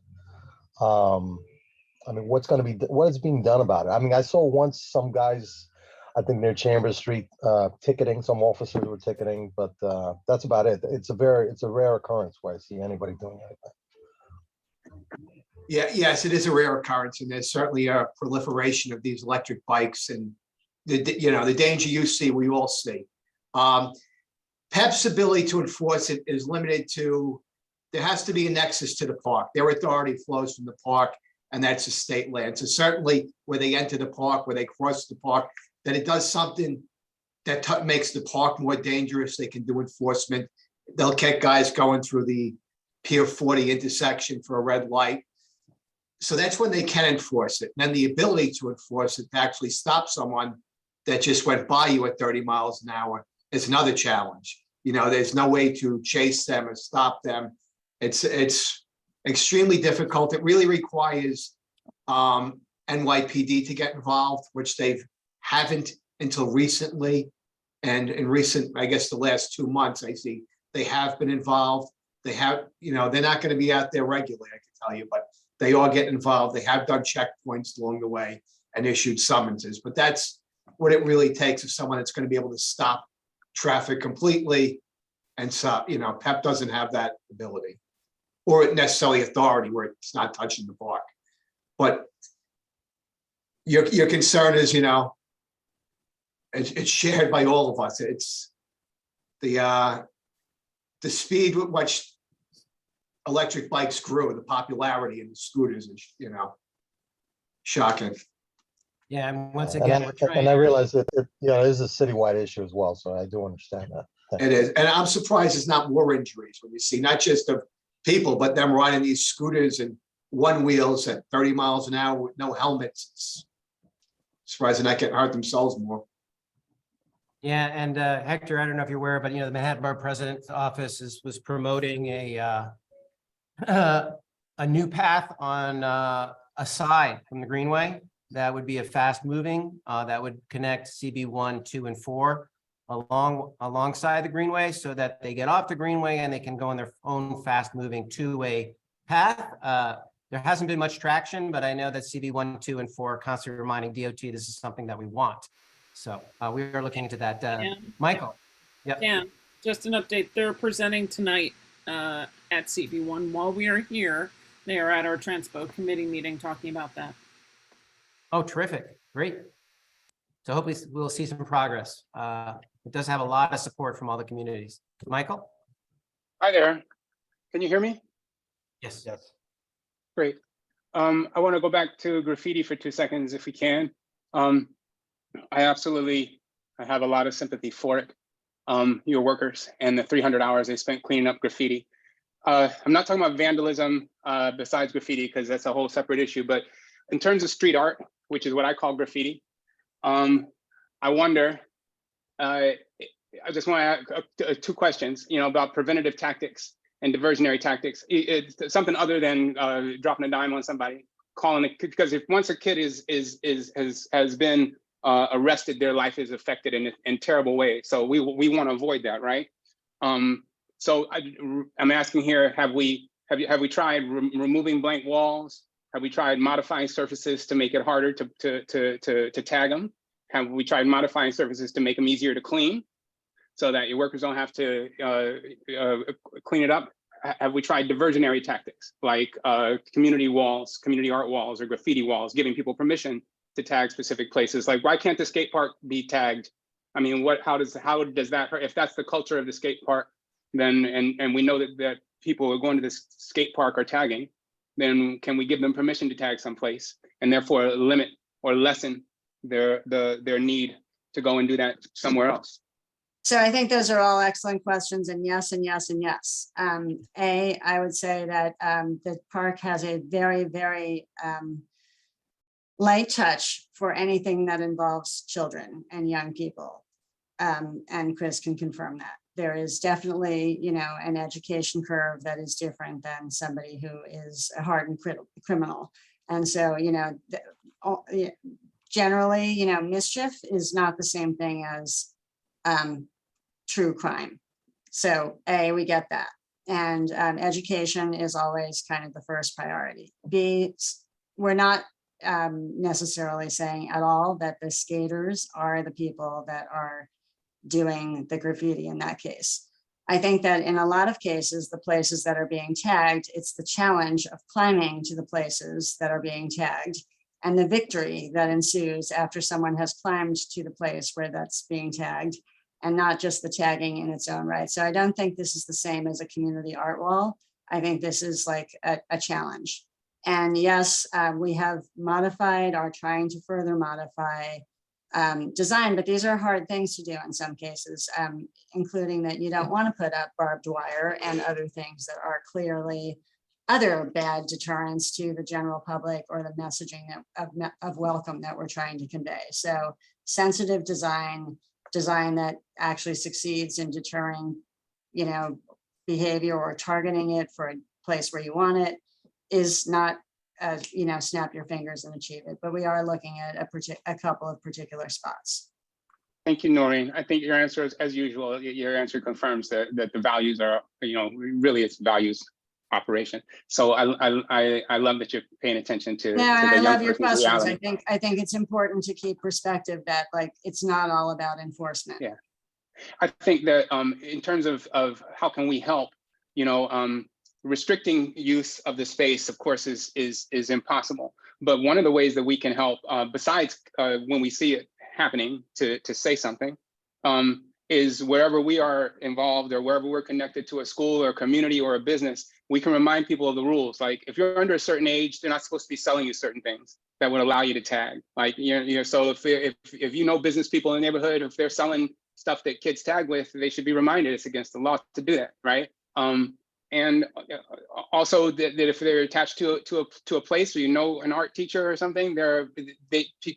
what is being done about it? I mean, I saw once some guys, I think near Chambers Street, ticketing, some officers were ticketing, but that's about it. It's a rare occurrence where I see anybody doing anything. Yeah, yes, it is a rare occurrence, and there's certainly a proliferation of these electric bikes, and the danger you see, we all see. PEP's ability to enforce it is limited to, there has to be a nexus to the park. Their authority flows from the park, and that's the state land. So certainly where they enter the park, where they cross the park, that it does something that makes the park more dangerous, they can do enforcement. They'll get guys going through the Pier 40 intersection for a red light. So that's when they can enforce it. And then the ability to enforce it, to actually stop someone that just went by you at 30 miles an hour, is another challenge. There's no way to chase them or stop them. It's extremely difficult. It really requires NYPD to get involved, which they haven't until recently. And in recent, I guess the last 2 months, I see they have been involved. They have, they're not going to be out there regularly, I can tell you, but they all get involved. They have done checkpoints along the way and issued summonses. But that's what it really takes, is someone that's going to be able to stop traffic completely. And so, PEP doesn't have that ability or necessarily authority where it's not touching the park. But your concern is, it's shared by all of us. It's the speed with which electric bikes grew, the popularity of the scooters is, shocking. Yeah, and once again, we're trying. And I realize that it is a citywide issue as well, so I do understand that. It is, and I'm surprised it's not more injuries when you see not just of people, but them riding these scooters and one wheels at 30 miles an hour with no helmets. It's surprised they're not getting hurt themselves more. Yeah, and Hector, I don't know if you're aware, but the Manhattan Borough President's Office was promoting a new path on aside from the Greenway. That would be a fast moving that would connect CB 1, 2, and 4 alongside the Greenway, so that they get off the Greenway and they can go on their own fast moving two-way path. There hasn't been much traction, but I know that CB 1, 2, and 4 are constantly reminding DOT this is something that we want. So we are looking into that. Yeah. Michael. Yep. Yeah, just an update. They're presenting tonight at CB1 while we are here. They are at our Transpo committee meeting talking about that. Oh, terrific. Great. So hopefully we'll see some progress. It does have a lot of support from all the communities. Michael? Hi there. Can you hear me? Yes. Yes. Great. I want to go back to graffiti for 2 seconds if we can. I have a lot of sympathy for it. Your workers and the 300 hours they spent cleaning up graffiti. I'm not talking about vandalism besides graffiti, because that's a whole separate issue, but in terms of street art, which is what I call graffiti, I wonder, I just want to ask 2 questions, about preventative tactics and diversionary tactics. It's something other than dropping a dime on somebody, calling it, because if once a kid has been arrested, their life is affected in terrible ways. So we want to avoid that, right? So I'm asking here, have we tried removing blank walls? Have we tried modifying surfaces to make it harder to tag them? Have we tried modifying surfaces to make them easier to clean, so that your workers don't have to clean it up? Have we tried diversionary tactics like community walls, community art walls, or graffiti walls, giving people permission to tag specific places? Like, why can't the skate park be tagged? I mean, how does that hurt? If that's the culture of the skate park, then and we know that people who are going to this skate park are tagging, then can we give them permission to tag someplace and therefore limit or lessen their need to go and do that somewhere else? So I think those are all excellent questions, and yes, and yes, and yes. I would say that the park has a very, very light touch for anything that involves children and young people. And Chris can confirm that. There is definitely, an education curve that is different than somebody who is a hardened criminal. And so, generally, mischief is not the same thing as true crime. So we get that. And education is always kind of the first priority. B, we're not necessarily saying at all that the skaters are the people that are doing the graffiti in that case. I think that in a lot of cases, the places that are being tagged, it's the challenge of climbing to the places that are being tagged and the victory that ensues after someone has climbed to the place where that's being tagged, and not just the tagging in its own right. So I don't think this is the same as a community art wall. I think this is like a challenge. And yes, we have modified, are trying to further modify design, but these are hard things to do in some cases, including that you don't want to put up barbed wire and other things that are clearly other bad deterrents to the general public or the messaging of welcome that we're trying to convey. So sensitive design that actually succeeds in deterring, behavior or targeting it for a place where you want it is not snap your fingers and achieve it, but we are looking at a couple of particular spots. Thank you, Noreen. I think your answer is, as usual, your answer confirms that the values are, really it's values operation. So I love that you're paying attention to. Yeah, to the I young love your person's questions. reality. I think it's important to keep perspective that it's not all about enforcement. Yeah, I think that in terms of how can we help, restricting use of the space, of course, is impossible. But one of the ways that we can help, besides when we see it happening, to say something, is wherever we are involved or wherever we're connected to a school or a community or a business, we can remind people of the rules. Like, if you're under a certain age, they're not supposed to be selling you certain things that would allow you to tag. Like, so if business people in the neighborhood, if they're selling stuff that kids tag with, they should be reminded it's against the law to do that, right? And also that if they're attached to a place where an art teacher or something,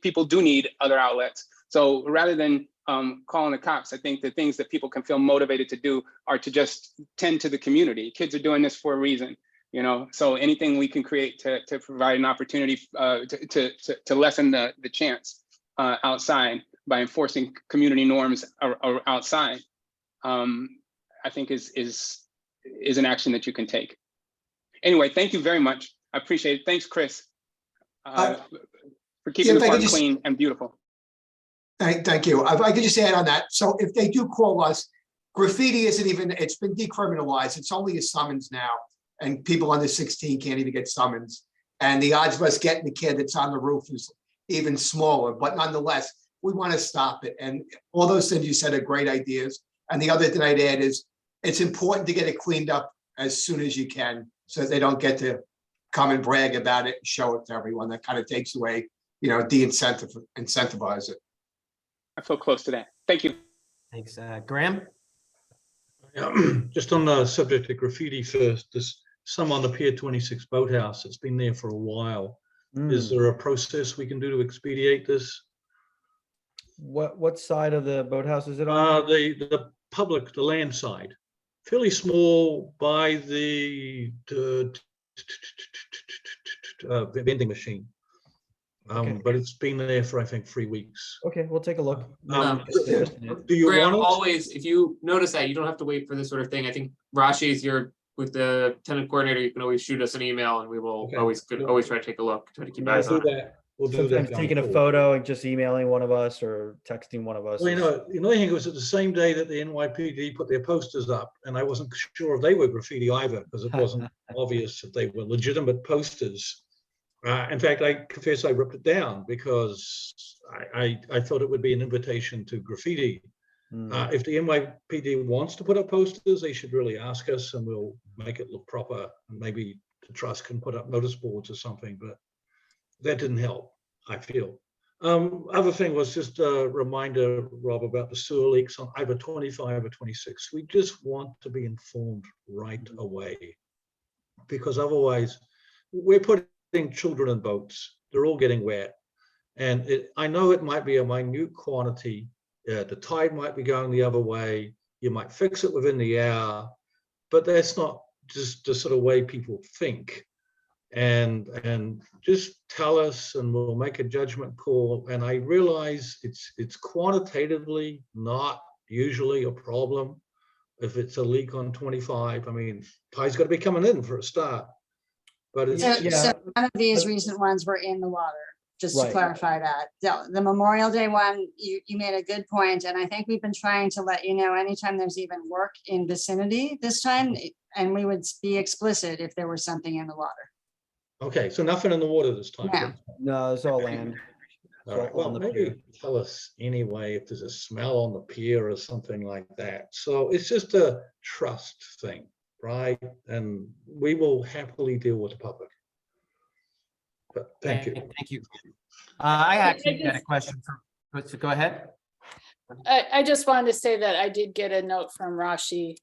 people do need other outlets. So rather than calling the cops. I think the things that people can feel motivated to do are to just tend to the community. Kids are doing this for a reason, you know, so anything we can create to provide an opportunity to lessen the chance outside by enforcing community norms outside, I think is an action that you can take. Anyway, thank you very much. I appreciate it. Thanks, Chris, for keeping the park clean and beautiful. Thank you. If I could just add on that. So if they do call us, graffiti isn't even, it's been decriminalized. It's only a summons now. And people under 16 can't even get summons. And the odds of us getting the kid that's on the roof is even smaller. But nonetheless, we want to stop it. And all those things you said are great ideas. And the other thing I'd add is it's important to get it cleaned up as soon as you can so that they don't get to come and brag about it and show it to everyone. That kind of takes away, you know, incentivize it. I feel close to that. Thank you. Thanks, Graham. Yeah, just on the subject of graffiti first, there's some on the Pier 26 boathouse. It's been there for a while. Is there a process we can do to expedite this? What side of the boathouse is it on? The public, the land side, fairly small by the vending machine. Okay. But it's been there for, I think, 3 weeks. Okay, we'll take a look. Do you Graham, want it? always, if you notice that, you don't have to wait for this sort of thing. I think Rashi's your with the tenant coordinator. You can always shoot us an email, and we will always try to take a look, try to keep eyes on it. We'll do Sometimes that. taking a photo and just emailing one of us or texting one of us. Well, you know, the annoying thing was at the same day that the NYPD put their posters up, and I wasn't sure if they were graffiti either, because it wasn't obvious that they were legitimate posters. In fact, I confess I ripped it down because I thought it would be an invitation to graffiti. If the NYPD wants to put up posters, they should really ask us, and we'll make it look proper. Maybe the trust can put up notice boards or something, but that didn't help, I feel. Other thing was just a reminder, Rob, about the sewer leaks on either 25 or 26. We just want to be informed right away, because otherwise we're putting children in boats. They're all getting wet. And I know it might be a minute quantity. The tide might be going the other way. You might fix it within the hour, but that's not just the sort of way people think. And just tell us and we'll make a judgment call. And I realize it's quantitatively not usually a problem if it's a leak on 25. I mean, tide's got to be coming in for a start. But it's, so none of these recent ones were in the water, just to clarify that. The Memorial Day one, you made a good point, and I think we've been trying to let you know anytime there's even work in vicinity this time, and we would be explicit if there was something in the water. Okay, so nothing in the water this time. No, it's all land. All right, well, maybe tell us anyway if there's a smell on the pier or something like that. So it's just a trust thing, right? And we will happily deal with the public. But thank you. Thank you. I actually had a question so go ahead. I just wanted to say that I did get a note from Rashi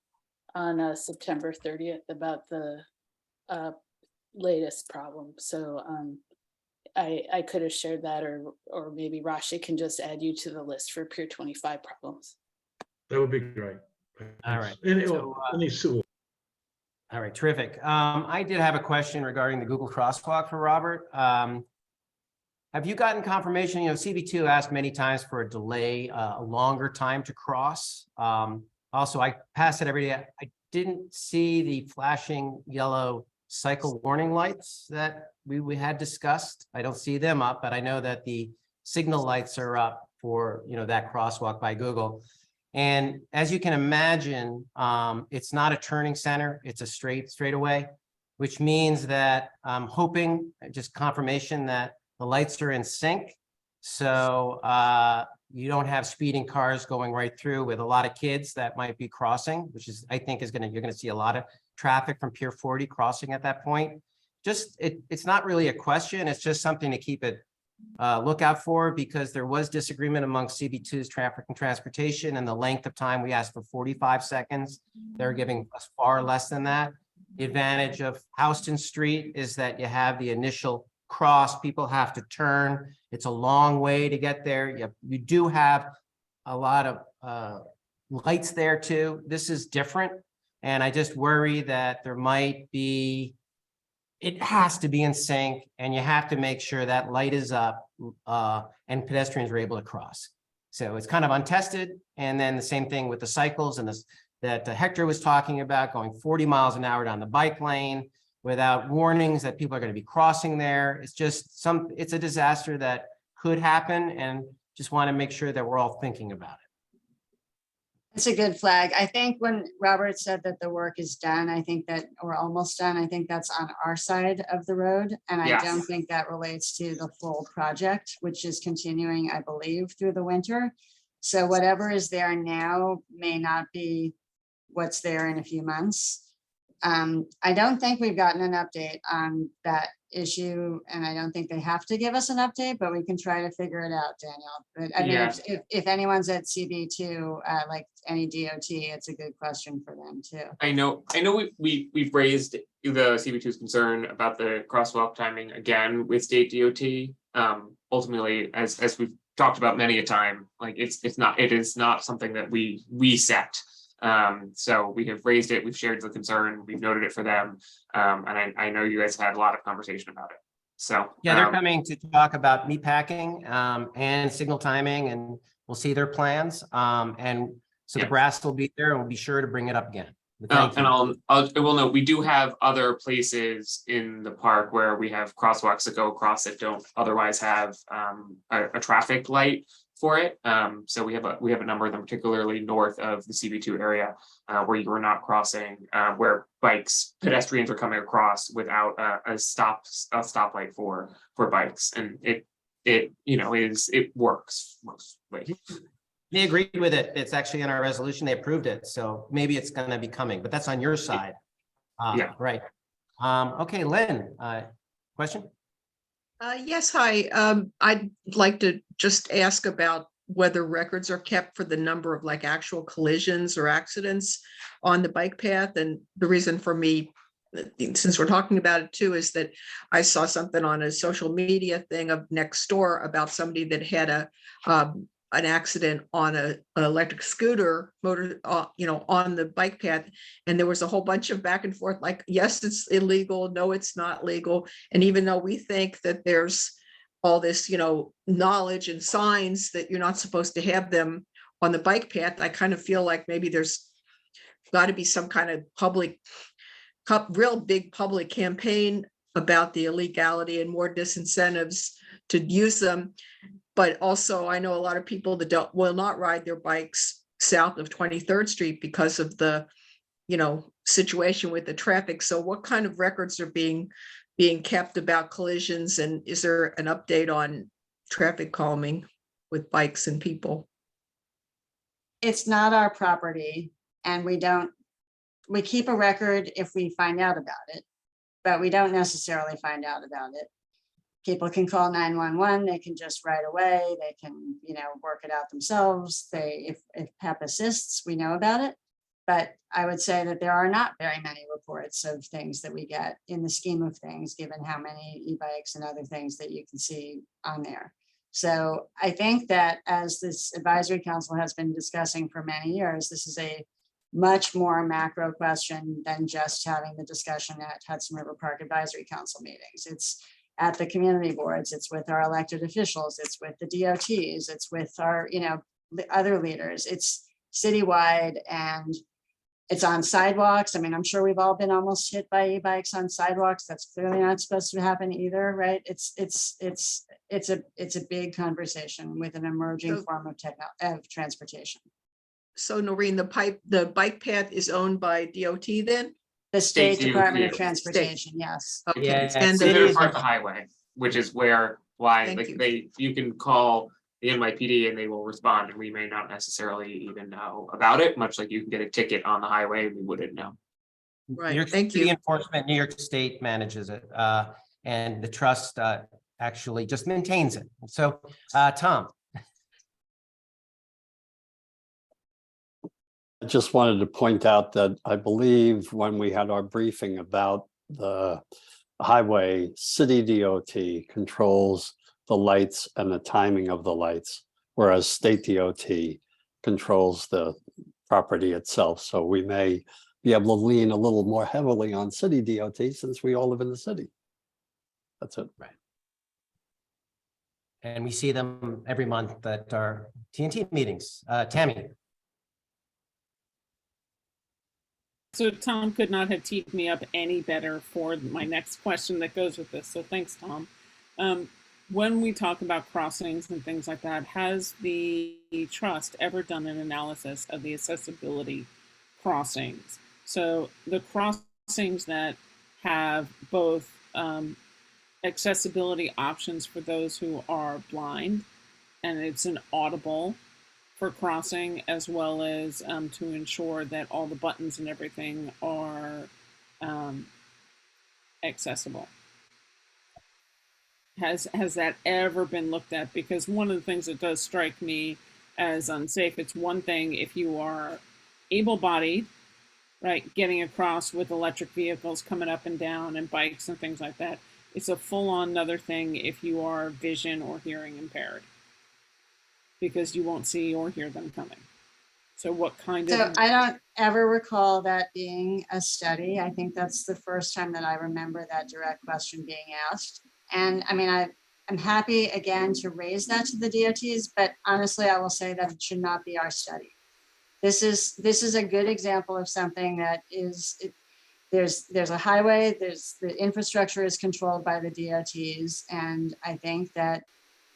on September 30th about the latest problem. So I could have shared that, or maybe Rashi can just add you to the list for Pier 25 problems. That would be great. All right. All right, terrific. I did have a question regarding the Google Crosswalk for Robert. Have you gotten confirmation? You know, CB2 asked many times for a delay, a longer time to cross. Also, I pass it every day. I didn't see the flashing yellow cycle warning lights that we had discussed. I don't see them up, but I know that the signal lights are up for, you know, that crosswalk by Google. And as you can imagine, it's not a turning center, it's a straightaway, which means that I'm hoping, just confirmation that the lights are in sync. So you don't have speeding cars going right through with a lot of kids that might be crossing, which is, I think, you're gonna see a lot of traffic from Pier 40 crossing at that point. Just, it's not really a question, it's just something to keep it look out for, because there was disagreement among CB2's traffic and transportation and the length of time. We asked for 45 seconds. They're giving us far less than that. The advantage of Houston Street is that you have the initial cross. People have to turn. It's a long way to get there. You do have a lot of lights there too. This is different. And I just worry that there might be, it has to be in sync, and you have to make sure that light is up and pedestrians are able to cross. So it's kind of untested. And then the same thing with the cycles and this that Hector was talking about, going 40 miles an hour down the bike lane without warnings that people are going to be crossing there. It's just it's a disaster that could happen, and just want to make sure that we're all thinking about it. It's a good flag. I think when Robert said that the work is done, I think that we're almost done. I think that's on our side of the road. And I Yes. don't think that relates to the full project, which is continuing, I believe, through the winter. So whatever is there now may not be what's there in a few months. I don't think we've gotten an update on that issue, and I don't think they have to give us an update, but we can try to figure it out, Daniel. But I mean, Yeah. if anyone's at CB2, like any DOT, it's a good question for them too. I know we've raised the CB2's concern about the crosswalk timing again with state DOT. Ultimately, as we've talked about many a time, like it is not something that we set. So we have raised it, we've shared the concern, we've noted it for them. And I know you guys had a lot of conversation about it. So Yeah, they're coming to talk about meatpacking and signal timing, and we'll see their plans. And so the Yeah. brass will be there, and we'll be sure to bring it up again. But thank And you. I will note, we do have other places in the park where we have crosswalks that go across that don't otherwise have a traffic light for it. So we have a number of them, particularly north of the CB2 area, where you are not crossing, where pedestrians are coming across without a stoplight for bikes, and it works mostly. They agreed with it. It's actually in our resolution. They approved it. So maybe it's going to be coming, but that's on your side. Yeah. Right. Okay, Lynn, question? Yes, hi. I'd like to just ask about whether records are kept for the number of like actual collisions or accidents on the bike path. And the reason for me, since we're talking about it too, is that I saw something on a social media thing of next door about somebody that had an accident on an electric scooter on the bike path. And there was a whole bunch of back and forth, like, yes, it's illegal. No, it's not legal. And even though we think that there's all this, knowledge and signs that you're not supposed to have them on the bike path, I kind of feel like maybe there's got to be some kind of real big public campaign about the illegality and more disincentives to use them. But also, I know a lot of people that will not ride their bikes south of 23rd Street because of the, situation with the traffic. So what kind of records are being kept about collisions, and is there an update on traffic calming with bikes and people? It's not our property, and we keep a record if we find out about it, but we don't necessarily find out about it. People can call 911, they can just right away, they can, work it out themselves. If PEP assists, we know about it. But I would say that there are not very many reports of things that we get in the scheme of things, given how many e-bikes and other things that you can see on there. So I think that as this advisory council has been discussing for many years, this is a much more macro question than just having the discussion at Hudson River Park Advisory Council meetings. It's at the community boards, it's with our elected officials, it's with the DOTs, it's with our, other leaders, it's citywide, and it's on sidewalks. I mean, I'm sure we've all been almost hit by e-bikes on sidewalks. That's clearly not supposed to happen either, right? It's a big conversation with an emerging form of transportation. So Noreen, the bike path is owned by DOT then? The State State Department of DOT. Transportation, yes. Okay. Yeah, It's And considered the- part of the highway, which is you can call the NYPD and they will respond, and we may not necessarily even know about it, much like you can get a ticket on the highway and we wouldn't know. Right, New York thank City you. Enforcement, New York State manages it, and the trust actually just maintains it. So, Tom. I just wanted to point out that I believe when we had our briefing about the highway, city DOT controls the lights and the timing of the lights, whereas state DOT controls the property itself. So we may be able to lean a little more heavily on city DOT since we all live in the city. That's it. Right. And we see them every month at our TNT meetings. Tammy. So Tom could not have teed me up any better for my next question that goes with this. So thanks, Tom. When we talk about crossings and things like that, has the trust ever done an analysis of the accessibility crossings? So the crossings that have both accessibility options for those who are blind, and it's an audible for crossing, as well as to ensure that all the buttons and everything are accessible. Has that ever been looked at? Because one of the things that does strike me as unsafe, it's one thing if you are able-bodied, right, getting across with electric vehicles coming up and down and bikes and things like that. It's a full-on another thing if you are vision or hearing impaired, because you won't see or hear them coming. So what kind So of... I don't ever recall that being a study. I think that's the first time that I remember that direct question being asked. And I mean, I'm happy again to raise that to the DOTs, but honestly, I will say that it should not be our study. This is a good example of something that is, there's a highway, the infrastructure is controlled by the DOTs. And I think that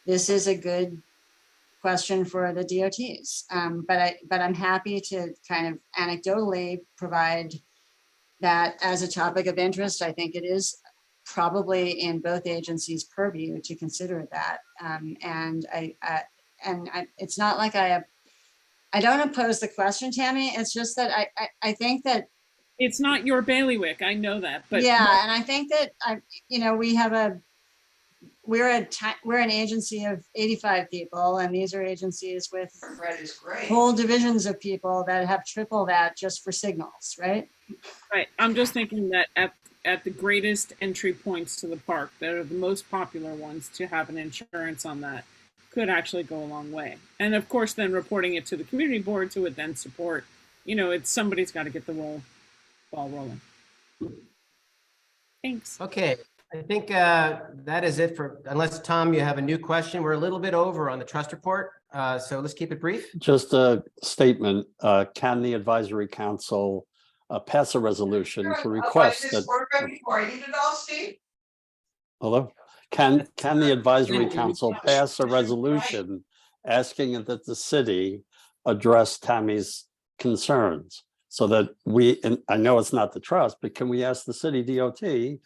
this is a good question for the DOTs. But I'm happy to kind of anecdotally provide that as a topic of interest. I think it is probably in both agencies' purview to consider that. It's not like I don't oppose the question, Tammy. It's just that I think that it's not your bailiwick. I know that, but yeah, and I think that we're an agency of 85 people, and these are agencies with whole divisions of people that have triple that just for signals, right? Right. I'm just thinking that at the greatest entry points to the park, that are the most popular ones, to have an insurance on that could actually go a long way. And of course, then reporting it to the community boards who would then support, it's somebody's got to get the ball rolling. Thanks. Okay, I think that is it for, unless Tom, you have a new question. We're a little bit over on the trust report, so let's keep it brief. Just a statement. Can the advisory council pass a resolution to request that? Hello? Can the advisory council pass a resolution asking that the city address Tammy's concerns, so that and I know it's not the trust, but can we ask the city DOT to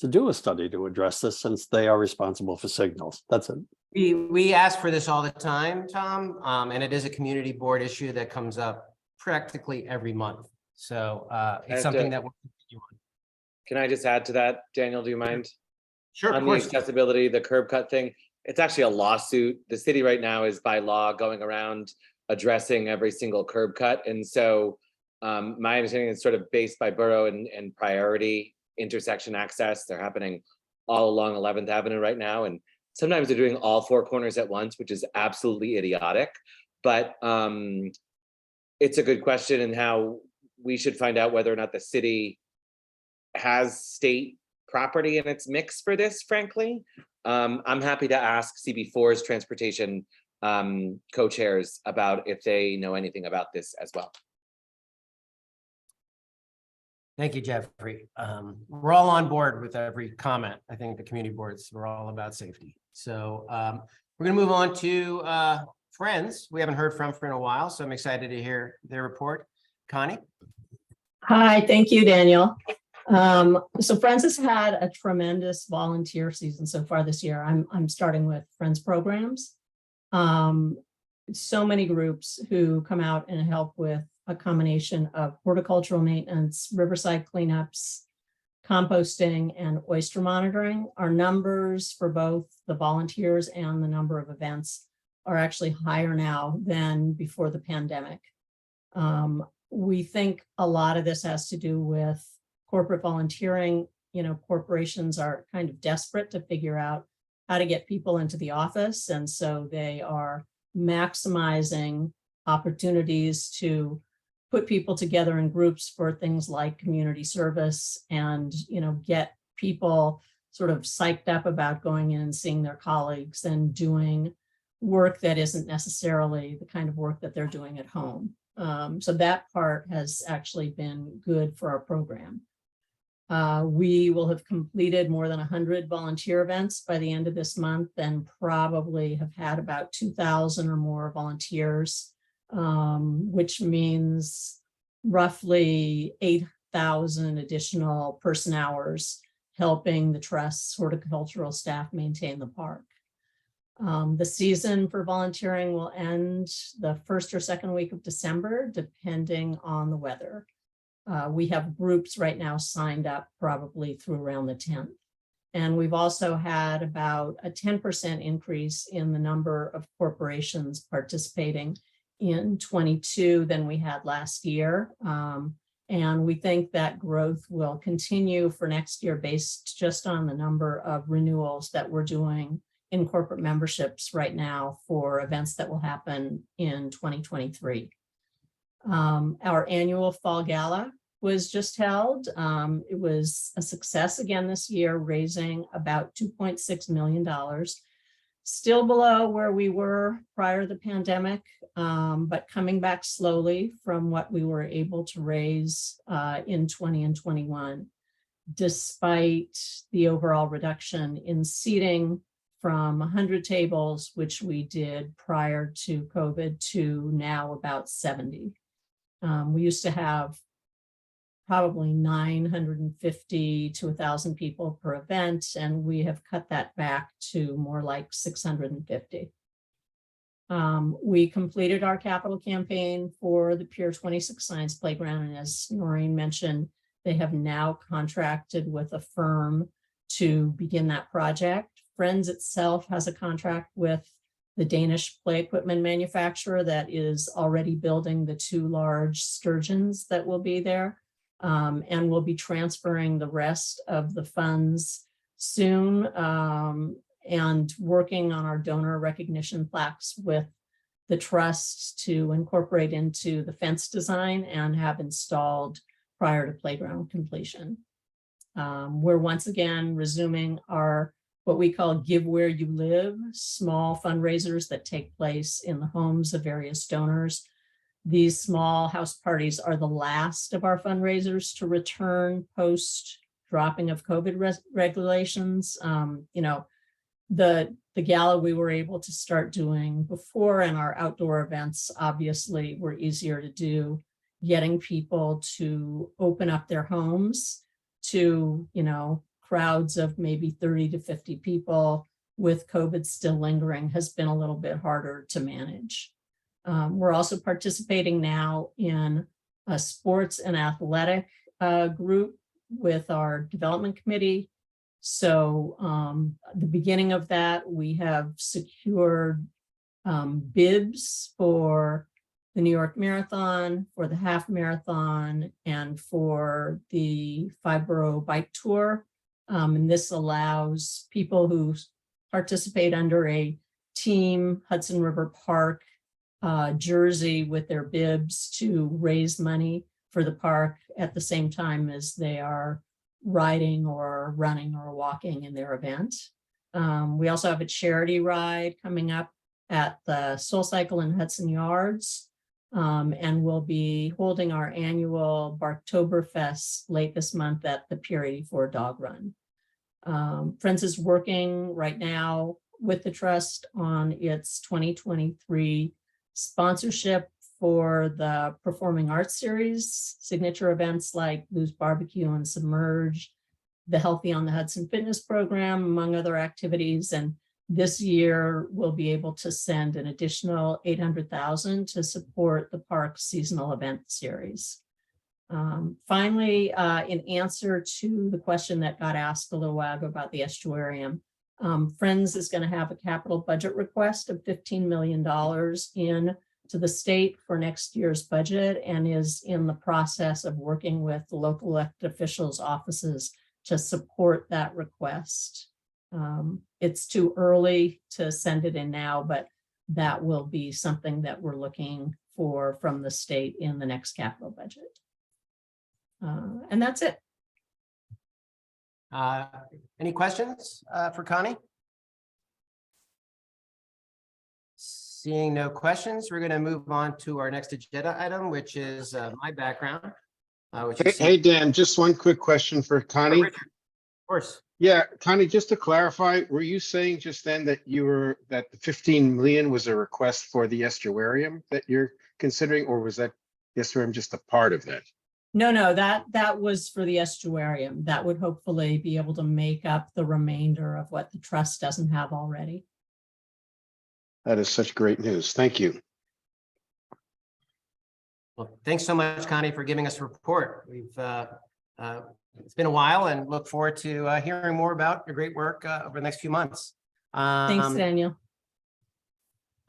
do a study to address this, since they are responsible for signals? That's it. We ask for this all the time, Tom, and it is a community board issue that comes up practically every month. So it's something that we'll continue on. Can I just add to that, Daniel? Do you mind? Sure, On of the course. accessibility, the curb cut thing, it's actually a lawsuit. The city right now is by law going around addressing every single curb cut. And so my understanding is sort of based by borough and priority intersection access. They're happening all along 11th Avenue right now. And sometimes they're doing all four corners at once, which is absolutely idiotic. But it's a good question, and how we should find out whether or not the city has state property in its mix for this, frankly. I'm happy to ask CB4's transportation co-chairs about if they know anything about this as well. Thank you, Jeffrey. We're all on board with every comment. I think the community boards, we're all about safety. So we're going to move on to Friends. We haven't heard from for a while, so I'm excited to hear their report. Connie? Hi, thank you, Daniel. So Friends has had a tremendous volunteer season so far this year. I'm starting with Friends programs. So many groups who come out and help with a combination of horticultural maintenance, riverside cleanups, composting, and oyster monitoring. Our numbers for both the volunteers and the number of events are actually higher now than before the pandemic. We think a lot of this has to do with corporate volunteering. Corporations are kind of desperate to figure out how to get people into the office. And so they are maximizing opportunities to put people together in groups for things like community service and, get people sort of psyched up about going in and seeing their colleagues and doing work that isn't necessarily the kind of work that they're doing at home. So that part has actually been good for our program. We will have completed more than 100 volunteer events by the end of this month and probably have had about 2,000 or more volunteers, which means roughly 8,000 additional person hours helping the Trust's horticultural staff maintain the park. The season for volunteering will end the first or second week of December, depending on the weather. We have groups right now signed up probably through around the 10th. And we've also had about a 10% increase in the number of corporations participating in 22 than we had last year. And we think that growth will continue for next year based just on the number of renewals that we're doing in corporate memberships right now for events that will happen in 2023. Our annual Fall Gala was just held. It was a success again this year, raising about $2.6 million. Still below where we were prior to the pandemic, but coming back slowly from what we were able to raise in 20 and 21, despite the overall reduction in seating from 100 tables, which we did prior to COVID, to now about 70. We used to have probably 950 to 1,000 people per event, and we have cut that back to more like 650. We completed our capital campaign for the Pier 26 Science Playground, and as Noreen mentioned, they have now contracted with a firm to begin that project. Friends itself has a contract with the Danish play equipment manufacturer that is already building the 2 large sturgeons that will be there. And we'll be transferring the rest of the funds soon and working on our donor recognition plaques with the Trust to incorporate into the fence design and have installed prior to playground completion. We're once again resuming our what we call Give Where You Live, small fundraisers that take place in the homes of various donors. These small house parties are the last of our fundraisers to return post dropping of COVID regulations. The gala we were able to start doing before, and our outdoor events obviously were easier to do, getting people to open up their homes to, crowds of maybe 30 to 50 people with COVID still lingering has been a little bit harder to manage. We're also participating now in a sports and athletic group with our development committee. So the beginning of that, we have secured bibs for the New York Marathon, for the half marathon, and for the 5-borough bike tour. And this allows people who participate under a team Hudson River Park jersey with their bibs to raise money for the park at the same time as they are riding or running or walking in their event. We also have a charity ride coming up at the Soul Cycle in Hudson Yards, and we'll be holding our annual Barktoberfest late this month at the Pier 84 Dog Run. Friends is working right now with the Trust on its 2023 sponsorship for the Performing Arts Series, signature events like Blues Barbecue and Submerge, the Healthy on the Hudson Fitness Program, among other activities. And this year we'll be able to send an additional $800,000 to support the park's seasonal event series. Finally, in answer to the question that got asked a little while ago about the estuarium, Friends is going to have a capital budget request of $15 million in to the state for next year's budget, and is in the process of working with the local elected officials' offices to support that request. It's too early to send it in now, but that will be something that we're looking for from the state in the next capital budget. And that's it. Any questions for Connie? Seeing no questions, we're going to move on to our next agenda item, which is my background. Which is Hey, Dan, just one quick question for Connie. Richard, of course. Yeah, Connie, just to clarify, were you saying just then that that the 15 million was a request for the estuarium that you're considering, or was that estuarium just a part of that? No, that was for the estuarium. That would hopefully be able to make up the remainder of what the trust doesn't have already. That is such great news. Thank you. Well, thanks so much, Connie, for giving us a report. It's been a while and look forward to hearing more about your great work over the next few months. Thanks, Daniel.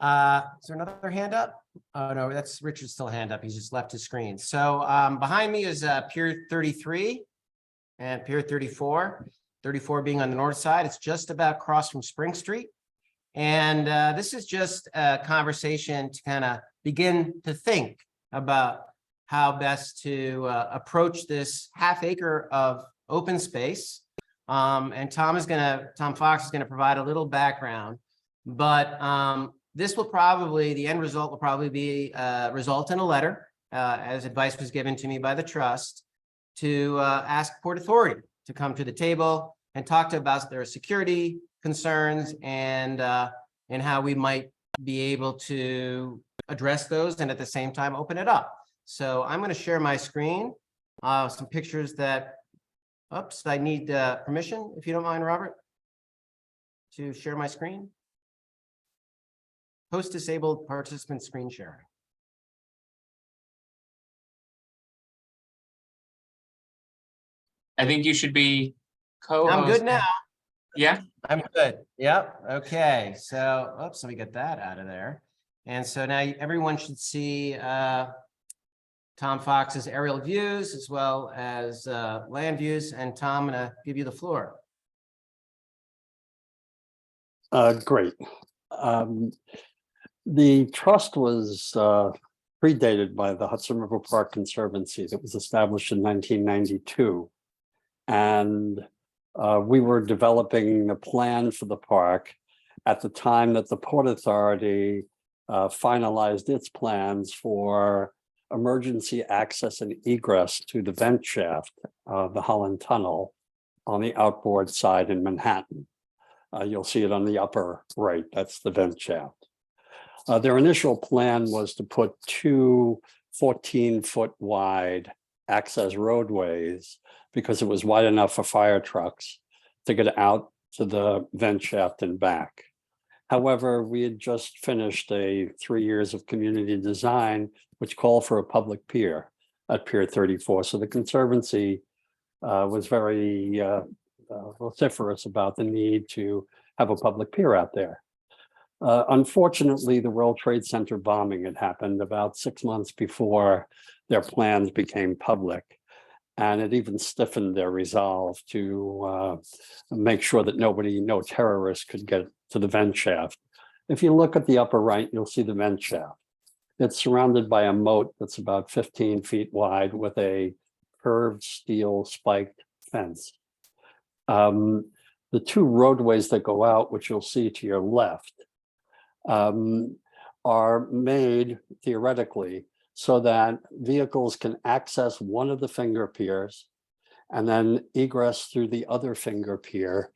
Is there another hand up? Oh, no, that's Richard's still hand up. He's just left his screen. So behind me is Pier 33 and Pier 34. 34 being on the north side. It's just about across from Spring Street. And this is just a conversation to kind of begin to think about how best to approach this half acre of open space. And Tom Fox is going to provide a little background, but this will probably, the end result will probably be result in a letter, as advice was given to me by the trust, to ask Port Authority to come to the table and talk to about their security concerns and how we might be able to address those and at the same time open it up. So I'm going to share my screen, some pictures that, oops, I need permission, if you don't mind, Robert, to share my screen. Host disabled participant screen sharing. I think you should be co-host. I'm good now. Yeah. I'm good. Yep. Okay. So, oops, let me get that out of there. And so now everyone should see Tom Fox's aerial views as well as land views. And Tom, I'm going to give you the floor. Great. The trust was predated by the Hudson River Park Conservancy that was established in 1992. And we were developing a plan for the park at the time that the Port Authority finalized its plans for emergency access and egress to the vent shaft, the Holland Tunnel, on the outboard side in Manhattan. You'll see it on the upper right, that's the vent shaft. Their initial plan was to put two 14-foot wide access roadways because it was wide enough for fire trucks to get out to the vent shaft and back. However, we had just finished 3 years of community design, which called for a public pier at Pier 34. So the Conservancy was very vociferous about the need to have a public pier out there. Unfortunately, the World Trade Center bombing had happened about 6 months before their plans became public. And it even stiffened their resolve to make sure that no terrorists could get to the vent shaft. If you look at the upper right, you'll see the vent shaft. It's surrounded by a moat that's about 15 feet wide with a curved steel spiked fence. The two roadways that go out, which you'll see to your left, are made theoretically so that vehicles can access one of the finger piers and then egress through the other finger pier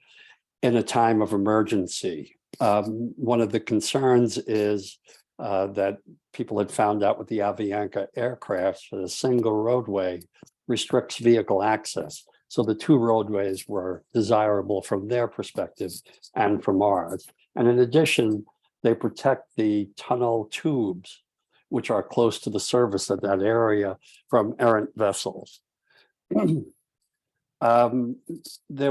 in a time of emergency. One of the concerns is that people had found out with the Avianca aircraft that a single roadway restricts vehicle access. So the two roadways were desirable from their perspective and from ours. And in addition, they protect the tunnel tubes, which are close to the surface of that area, from errant vessels. There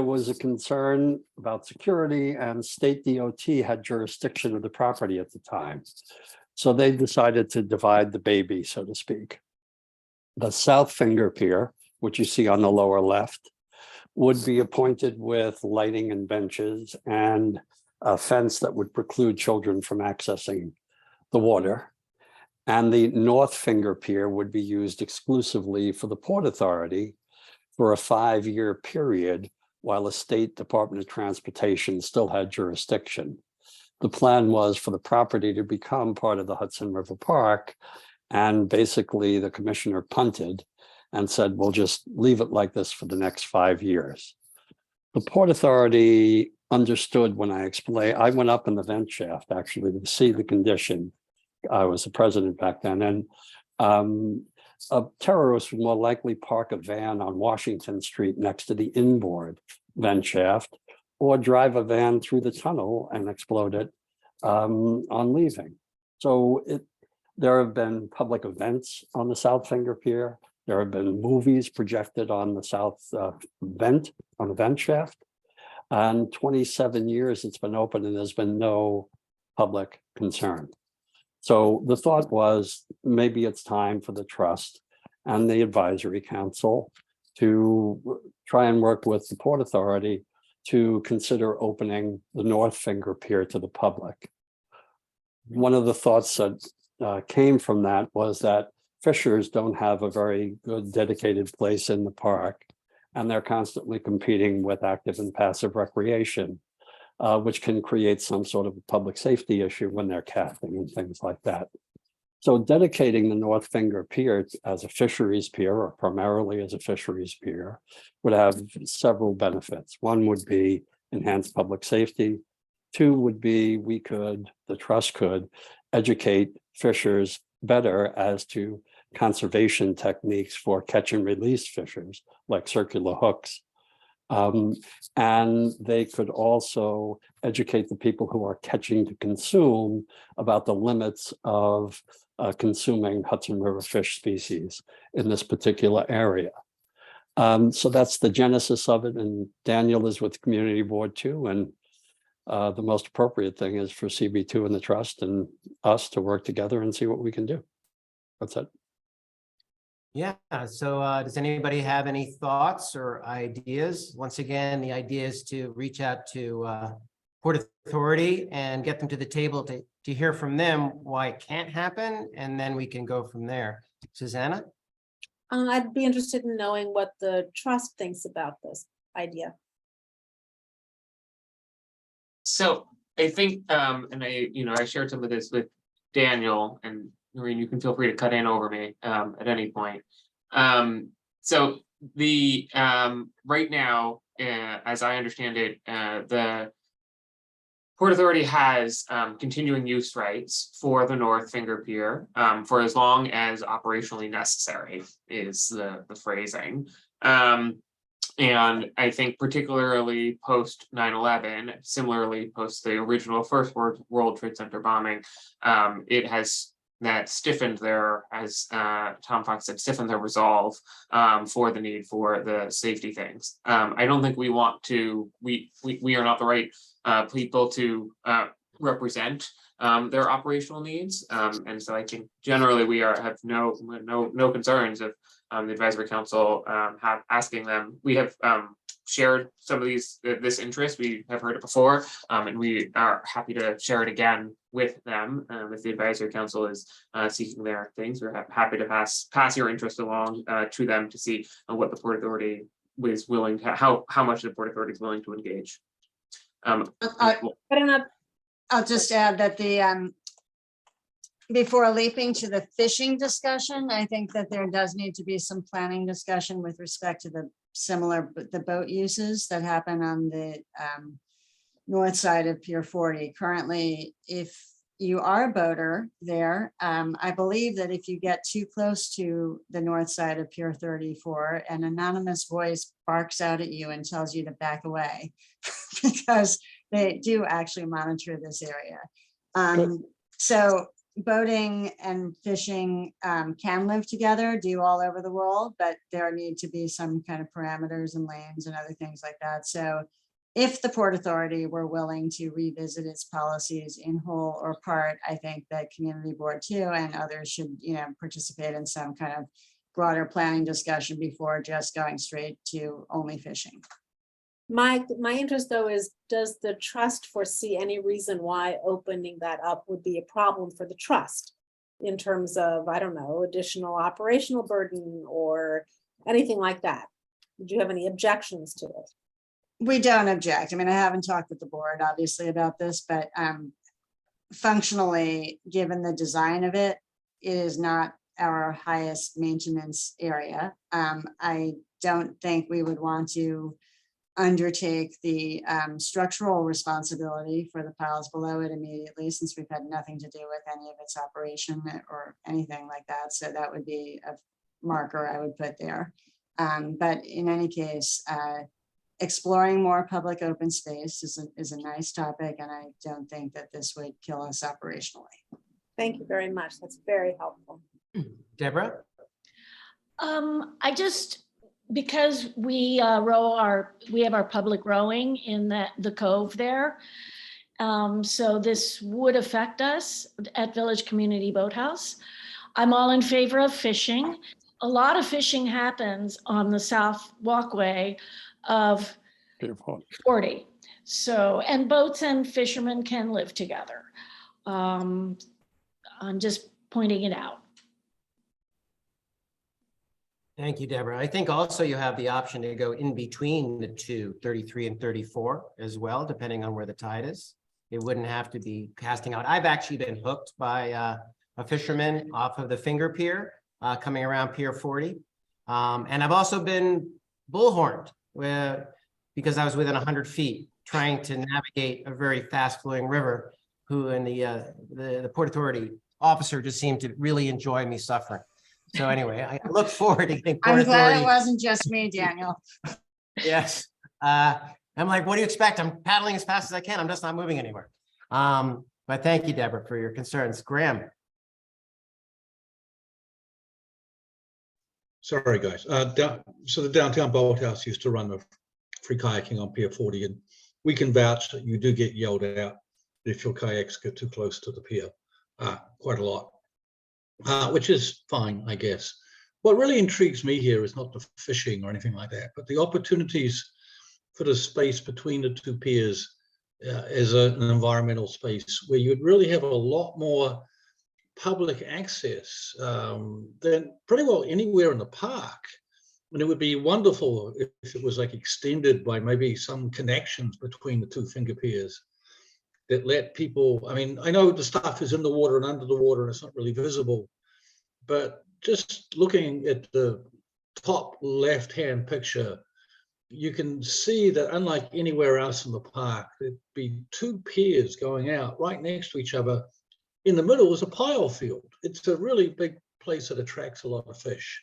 was a concern about security, and state DOT had jurisdiction of the property at the time. So they decided to divide the baby, so to speak. The south finger pier, which you see on the lower left, would be appointed with lighting and benches and a fence that would preclude children from accessing the water. And the North Finger Pier would be used exclusively for the Port Authority for a 5-year period while the State Department of Transportation still had jurisdiction. The plan was for the property to become part of the Hudson River Park, and basically the commissioner punted and said, we'll just leave it like this for the next 5 years. The Port Authority understood when I explained, I went up in the vent shaft actually to see the condition. I was the president back then, and a terrorist would more likely park a van on Washington Street next to the inboard vent shaft, or drive a van through the tunnel and explode it on leaving. So there have been public events on the South Finger Pier. There have been movies projected on the south vent, on the vent shaft. And 27 years it's been open and there's been no public concern. So the thought was maybe it's time for the trust and the advisory council to try and work with the Port Authority to consider opening the North Finger Pier to the public. One of the thoughts that came from that was that fishers don't have a very good dedicated place in the park, and they're constantly competing with active and passive recreation, which can create some sort of a public safety issue when they're casting and things like that. So dedicating the North Finger Pier as a fisheries pier, or primarily as a fisheries pier, would have several benefits. One would be enhanced public safety. Two would be the trust could educate fishers better as to conservation techniques for catch and release fishers, like circular hooks. And they could also educate the people who are catching to consume about the limits of consuming Hudson River fish species in this particular area. So that's the genesis of it. And Daniel is with the community board too. And the most appropriate thing is for CB2 and the trust and us to work together and see what we can do. That's it. Yeah, so does anybody have any thoughts or ideas? Once again, the idea is to reach out to Port Authority and get them to the table to hear from them why it can't happen, and then we can go from there. Susanna? I'd be interested in knowing what the trust thinks about this idea. So I think, and I shared some of this with Daniel, and Noreen, you can feel free to cut in over me at any point. So the right now, as I understand it, the Port Authority has continuing use rights for the North Finger Pier for as long as operationally necessary is the phrasing. And I think particularly post 9/11, similarly post the original first World Trade Center bombing, it has stiffened their, as Tom Fox said, stiffened their resolve for the need for the safety things. I don't think we want to, we are not the right people to represent their operational needs. And so I think generally we have no concerns of the advisory council have asking them. We have shared some of this interest. We have heard it before, and we are happy to share it again with them. If the advisory council is seeking their things, we're happy to pass your interest along to them to see what the Port Authority is willing to, how much the Port Authority is willing to engage. I'll just add that before leaping to the fishing discussion, I think that there does need to be some planning discussion with respect to the boat uses that happen on the north side of Pier 40. Currently, if you are a boater there, I believe that if you get too close to the north side of Pier 34, an anonymous voice barks out at you and tells you to back away because they do actually monitor this area. So boating and fishing can live together, do all over the world, but there need to be some kind of parameters and lanes and other things like that. So if the Port Authority were willing to revisit its policies in whole or part, I think that community board too and others should, participate in some kind of broader planning discussion before just going straight to only fishing. My interest though is, does the trust foresee any reason why opening that up would be a problem for the trust? in terms of, I don't know, additional operational burden or anything like that? Did you have any objections to it? We don't object. I mean, I haven't talked with the board, obviously, about this, but functionally, given the design of it, it is not our highest maintenance area. I don't think we would want to undertake the structural responsibility for the piles below it immediately, since we've had nothing to do with any of its operation or anything like that. So that would be a marker I would put there. But in any case, exploring more public open space is a nice topic, and I don't think that this would kill us operationally. Thank you very much. That's very helpful. Deborah? I just, because we we have our public rowing in the cove there. So this would affect us at Village Community Boathouse. I'm all in favor of fishing. A lot of fishing happens on the south walkway of 40. So, and boats and fishermen can live together. I'm just pointing it out. Thank you, Deborah. I think also you have the option to go in between the two, 33 and 34 as well, depending on where the tide is. It wouldn't have to be casting out. I've actually been hooked by a fisherman off of the Finger Pier, coming around Pier 40. And I've also been bullhorned because I was within 100 feet trying to navigate a very fast flowing river, who in the Port Authority officer just seemed to really enjoy me suffering. So anyway, I look forward to getting Port I'm glad Authority. it wasn't just me, Daniel. Yes. I'm like, what do you expect? I'm paddling as fast as I can. I'm just not moving anywhere. But thank you, Deborah, for your concerns. Graham. Sorry, guys. So the downtown boathouse used to run the free kayaking on Pier 40, and we can vouch that you do get yelled at if your kayaks get too close to the pier, quite a lot, which is fine, I guess. What really intrigues me here is not the fishing or anything like that, but the opportunities for the space between the two piers as an environmental space where you'd really have a lot more public access than pretty well anywhere in the park. And it would be wonderful if it was like extended by maybe some connections between the two finger piers that let people, I mean, I know the stuff is in the water and under the water and it's not really visible, but just looking at the top left-hand picture, you can see that unlike anywhere else in the park, there'd be two piers going out right next to each other. In the middle is a pile field. It's a really big place that attracts a lot of fish.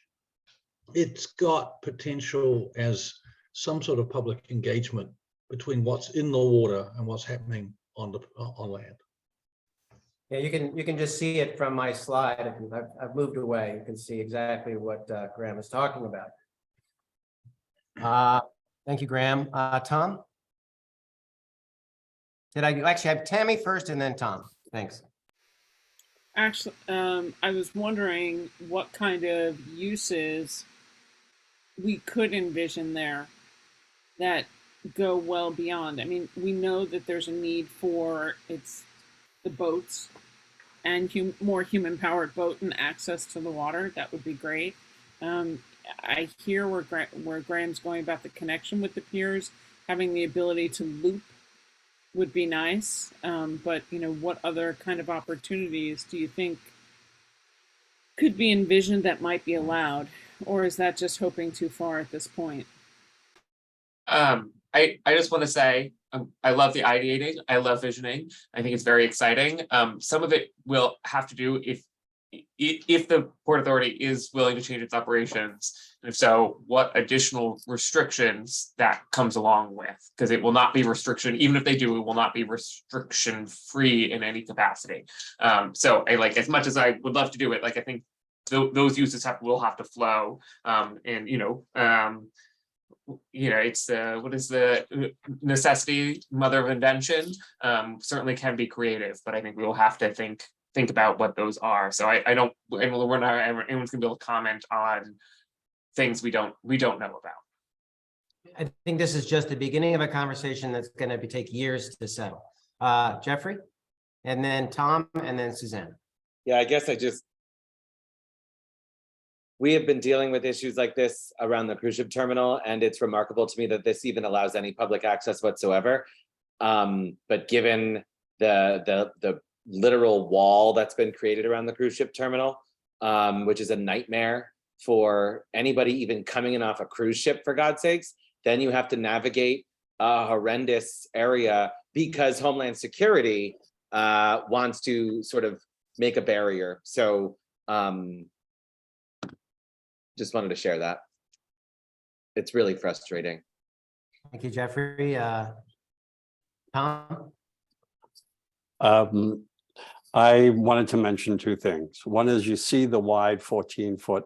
It's got potential as some sort of public engagement between what's in the water and what's happening on land. Yeah, you can just see it from my slide. I've moved away. You can see exactly what Graham is talking about. Thank you, Graham. Tom? Did I actually have Tammy first and then Tom? Thanks. Actually, I was wondering what kind of uses we could envision there that go well beyond. I mean, we know that there's a need for the boats and more human-powered boat and access to the water. That would be great. I hear where Graham's going about the connection with the piers, having the ability to loop would be nice. But what other kind of opportunities do you think could be envisioned that might be allowed? Or is that just hoping too far at this point? I just want to say I love the ideating. I love visioning. I think it's very exciting. Some of it will have to do if the Port Authority is willing to change its operations, and if so, what additional restrictions that comes along with, because it will not be restriction, even if they do, it will not be restriction free in any capacity. So I like, as much as I would love to do it, like I think those uses will have to flow, and it's what is the necessity mother of invention. Certainly can be creative, but I think we will have to think about what those are. So I don't, and we're not, anyone's gonna be able to comment on things we don't know about. I think this is just the beginning of a conversation that's going to take years to settle. Jeffrey, and then Tom, and then Suzanne. Yeah, I guess we have been dealing with issues like this around the cruise ship terminal, and it's remarkable to me that this even allows any public access whatsoever. But given the literal wall that's been created around the cruise ship terminal, which is a nightmare for anybody even coming in off a cruise ship, for God's sakes, then you have to navigate a horrendous area because Homeland Security wants to sort of make a barrier. So just wanted to share that. It's really frustrating. Thank you, Jeffrey. Tom? I wanted to mention two things. One is you see the wide 14-foot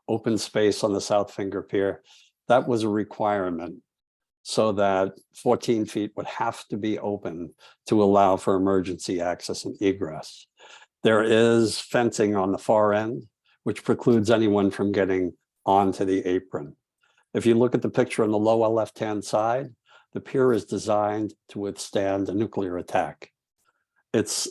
open space on the South Finger Pier. That was a requirement so that 14 feet would have to be open to allow for emergency access and egress. There is fencing on the far end, which precludes anyone from getting onto the apron. If you look at the picture on the lower left-hand side, the pier is designed to withstand a nuclear attack. It's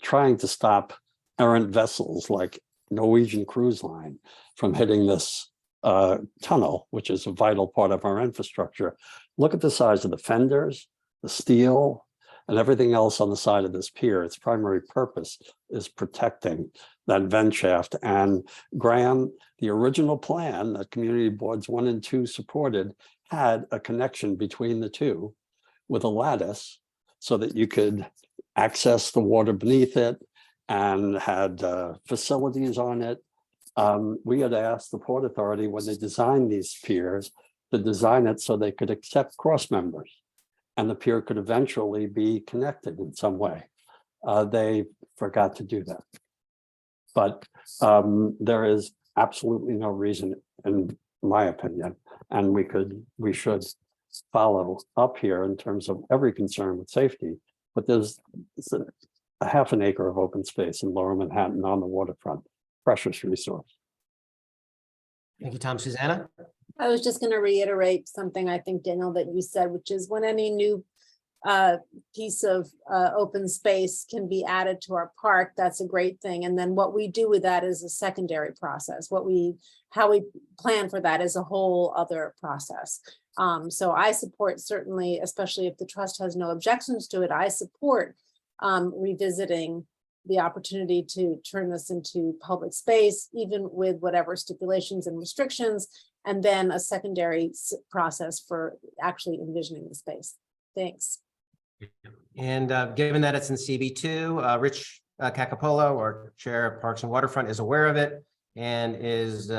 trying to stop errant vessels like Norwegian Cruise Line from hitting this tunnel, which is a vital part of our infrastructure. Look at the size of the fenders, the steel, and everything else on the side of this pier. Its primary purpose is protecting that vent shaft. And Graham, the original plan that community boards 1 and 2 supported had a connection between the two with a lattice so that you could access the water beneath it and had facilities on it. We had asked the Port Authority when they designed these piers to design it so they could accept cross members and the pier could eventually be connected in some way. They forgot to do that. But there is absolutely no reason, in my opinion, and we should follow up here in terms of every concern with safety. But there's a half an acre of open space in Lower Manhattan on the waterfront, precious resource. Thank you, Tom. Susanna? I was just going to reiterate something I think, Daniel, that you said, which is when any new piece of open space can be added to our park, that's a great thing. And then what we do with that is a secondary process. How we plan for that is a whole other process. So I support, certainly, especially if the trust has no objections to it, I support revisiting the opportunity to turn this into public space, even with whatever stipulations and restrictions, and then a secondary process for actually envisioning the space. Thanks. And given that it's in CB2, Rich Cacapolo, our Chair of Parks and Waterfront, is aware of it and is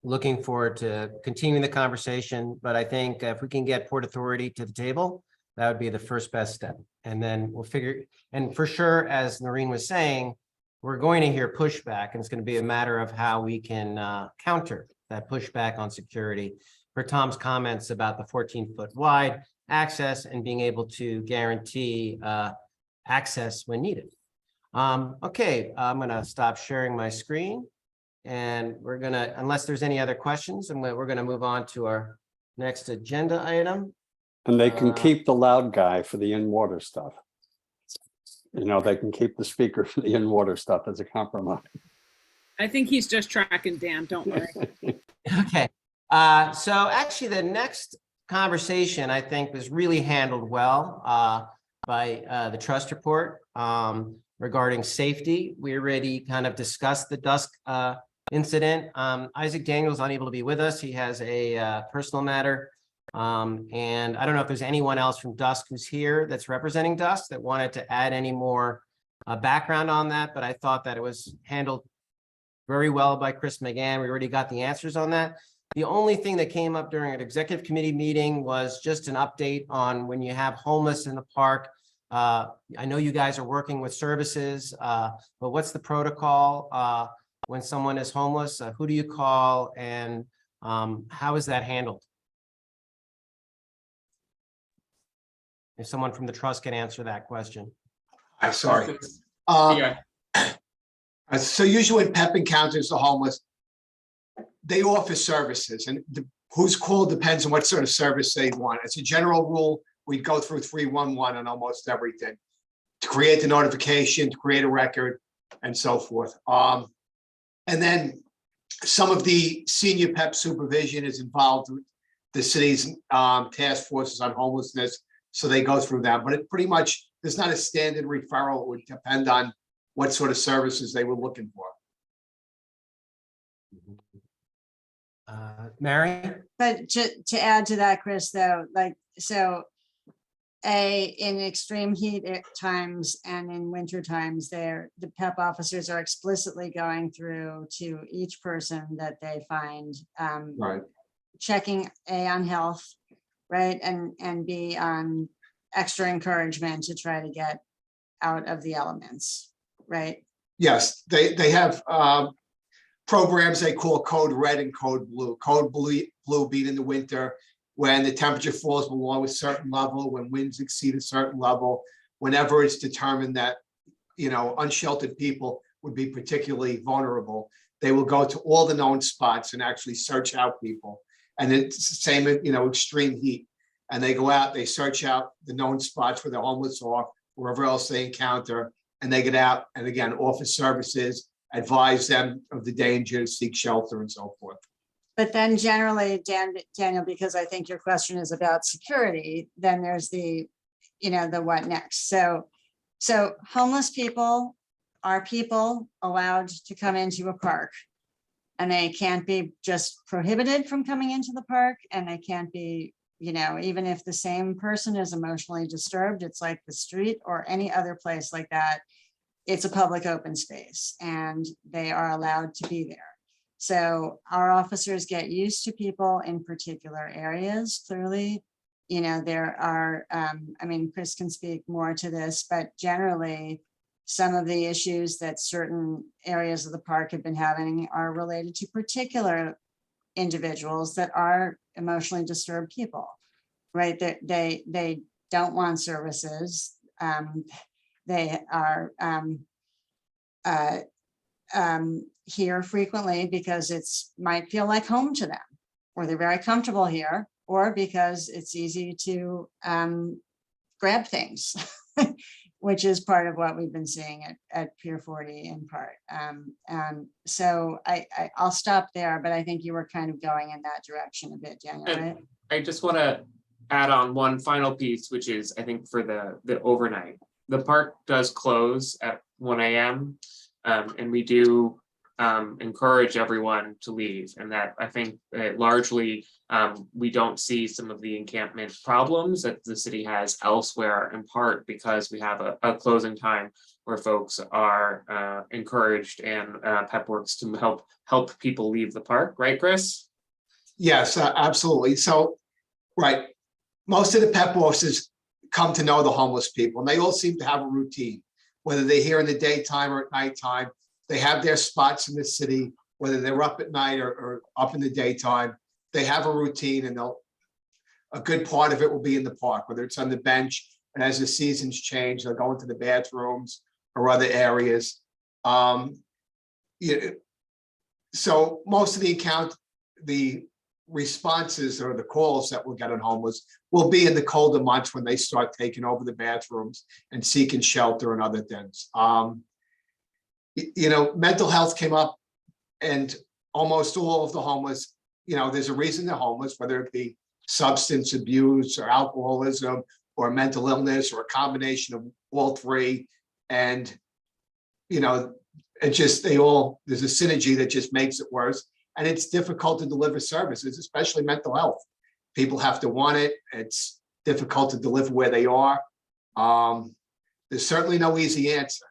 looking forward to continuing the conversation. But I think if we can get Port Authority to the table, that would be the first best step. And then we'll figure, and for sure, as Noreen was saying, we're going to hear pushback, and it's going to be a matter of how we can counter that pushback on security. For Tom's comments about the 14-foot wide access and being able to guarantee access when needed. Okay, I'm going to stop sharing my screen, and we're going to, unless there's any other questions, and we're going to move on to our next agenda item. And they can keep the loud guy for the in-water stuff. You know, they can keep the speaker for the in-water stuff as a compromise. I think he's just tracking Dan, don't worry. Okay, so actually the next conversation I think was really handled well by the trust report regarding safety. We already kind of discussed the dusk incident. Isaac Daniels unable to be with us. He has a personal matter. And I don't know if there's anyone else from Dusk who's here that's representing Dusk that wanted to add any more background on that, but I thought that it was handled very well by Chris McGann. We already got the answers on that. The only thing that came up during an executive committee meeting was just an update on when you have homeless in the park. I know you guys are working with services, but what's the protocol when someone is homeless? Who do you call, and how is that handled? If someone from the trust can answer that question. I'm sorry. So usually when PEP encounters the homeless, they offer services, and who's called depends on what sort of service they want. As a general rule, we go through 311 on almost everything. To create the notification, to create a record, and so forth. And then some of the senior PEP supervision is involved with the city's task forces on homelessness. So they go through that, but it pretty much, there's not a standard referral. It would depend on what sort of services they were looking for. Mary? But to add to that, Chris, though, like, so in extreme heat at times and in winter times, the PEP officers are explicitly going through to each person that they find, Right. checking on health, right, and B on extra encouragement to try to get out of the elements, right? Yes, they have programs they call Code Red and Code Blue. Code Blue being in the winter when the temperature falls below a certain level, when winds exceed a certain level, whenever it's determined that, unsheltered people would be particularly vulnerable, they will go to all the known spots and actually search out people. And it's the same, extreme heat. And they go out, they search out the known spots where the homeless are, wherever else they encounter, and they get out and again, offer services, advise them of the danger, seek shelter and so forth. But then generally, Daniel, because I think your question is about security, then there's the what next. So homeless people are people allowed to come into a park, and they can't be just prohibited from coming into the park, and they can't be, even if the same person is emotionally disturbed, it's like the street or any other place like that. It's a public open space and they are allowed to be there. So our officers get used to people in particular areas. Clearly, there are, Chris can speak more to this, but generally some of the issues that certain areas of the park have been having are related to particular individuals that are emotionally disturbed people, right? They don't want services. They are here frequently because it's might feel like home to them, or they're very comfortable here, or because it's easy to grab things, which is part of what we've been seeing at Pier 40 in part. So I'll stop there, but I think you were kind of going in that direction a bit, Daniel, right? I just want to add on one final piece, which is, I think, for the overnight. The park does close at 1 a.m. And we do encourage everyone to leave, and that I think largely we don't see some of the encampment problems that the city has elsewhere, in part because we have a closing time where folks are encouraged, and PEP works to help people leave the park, right, Chris? Yes, absolutely. So, right, most of the PEP officers come to know the homeless people, and they all seem to have a routine, whether they're here in the daytime or at nighttime. They have their spots in the city, whether they're up at night or up in the daytime. They have a routine, and a good part of it will be in the park, whether it's on the bench, and as the seasons change, they'll go into the bathrooms or other areas. So most of the responses or the calls that we'll get on homeless will be in the colder months when they start taking over the bathrooms and seeking shelter and other things. Mental health came up, and almost all of the homeless, there's a reason they're homeless, whether it be substance abuse or alcoholism or mental illness or a combination of all three. And, there's a synergy that just makes it worse. And it's difficult to deliver services, especially mental health. People have to want it. It's difficult to deliver where they are. There's certainly no easy answer.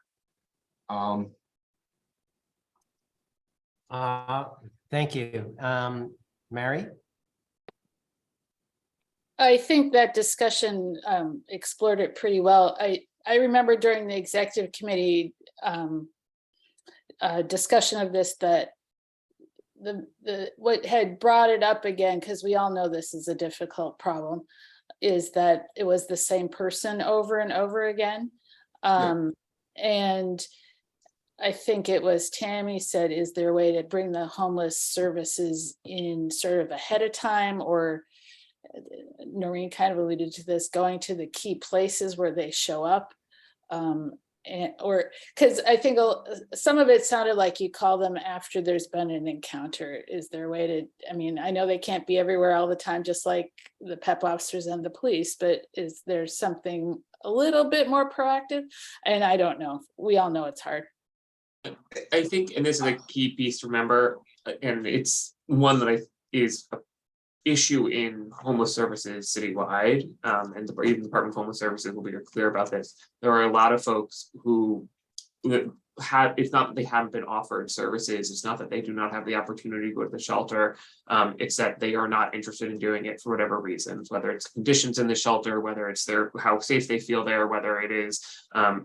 Thank you. Mary? I think that discussion explored it pretty well. I remember during the executive committee discussion of this, that what had brought it up again, because we all know this is a difficult problem, is that it was the same person over and over again. And I think it was Tammy said, is there a way to bring the homeless services in sort of ahead of time? Or Noreen kind of alluded to this, going to the key places where they show up. or, because I think some of it sounded like you call them after there's been an encounter. Is there a way to, I mean, I know they can't be everywhere all the time, just like the PEP officers and the police, but is there something a little bit more proactive? And I don't know. We all know it's hard. I think, and this is a key piece to remember, and it's one that is a issue in homeless services citywide, and even the Department of Homeless Services will be clear about this. There are a lot of folks who have, it's not that they haven't been offered services, it's not that they do not have the opportunity to go to the shelter, it's that they are not interested in doing it for whatever reasons, whether it's conditions in the shelter, whether it's how safe they feel there, whether it is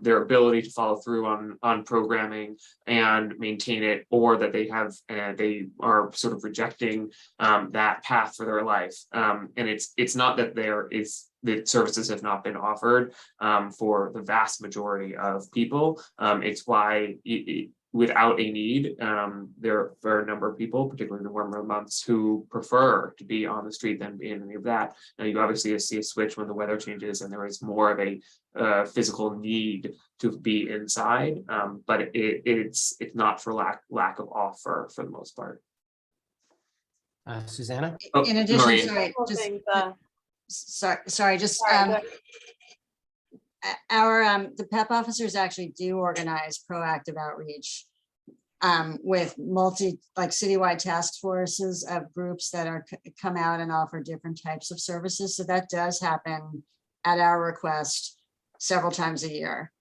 their ability to follow through on programming and maintain it, or that they are sort of rejecting that path for their life. And it's not that the services have not been offered for the vast majority of people. It's why without a need, there are a number of people, particularly in the warmer months, who prefer to be on the street than be in any of that. Now, you obviously see a switch when the weather changes and there is more of a physical need to be inside, but it's not for lack of offer for the most part. Susanna? In addition, Maria. sorry, just the PEP officers actually do organize proactive outreach with citywide task forces of groups that come out and offer different types of services. So that does happen at our request several times a year.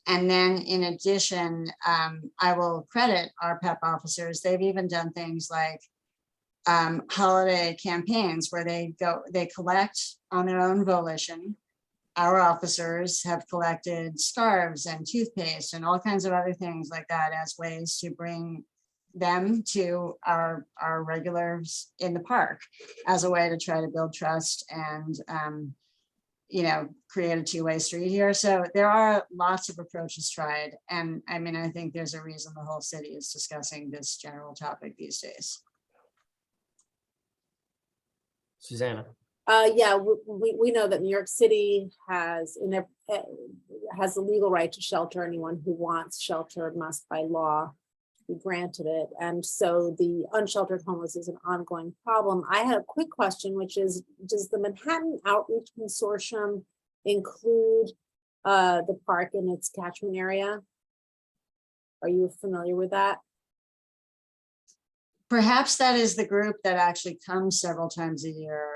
And then in addition, I will credit our PEP officers. They've even done things like holiday campaigns where they collect on their own volition. Our officers have collected scarves and toothpaste and all kinds of other things like that as ways to bring them to our regulars in the park as a way to try to build trust and create a two-way street here. So there are lots of approaches tried. And I mean, I think there's a reason the whole city is discussing this general topic these days. Susanna? Yeah, we know that New York City has the legal right to shelter. Anyone who wants shelter must by law be granted it. And so the unsheltered homeless is an ongoing problem. I had a quick question, which is, does the Manhattan Outreach Consortium include the park in its catchment area? Are you familiar with that? Perhaps that is the group that actually comes several times a year.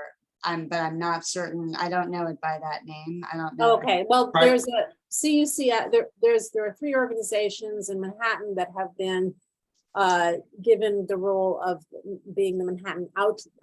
But I'm not certain. I don't know it by that name. I don't know. Okay, well, Right. there's a CUC. There are 3 organizations in Manhattan that have been given the role of being the Manhattan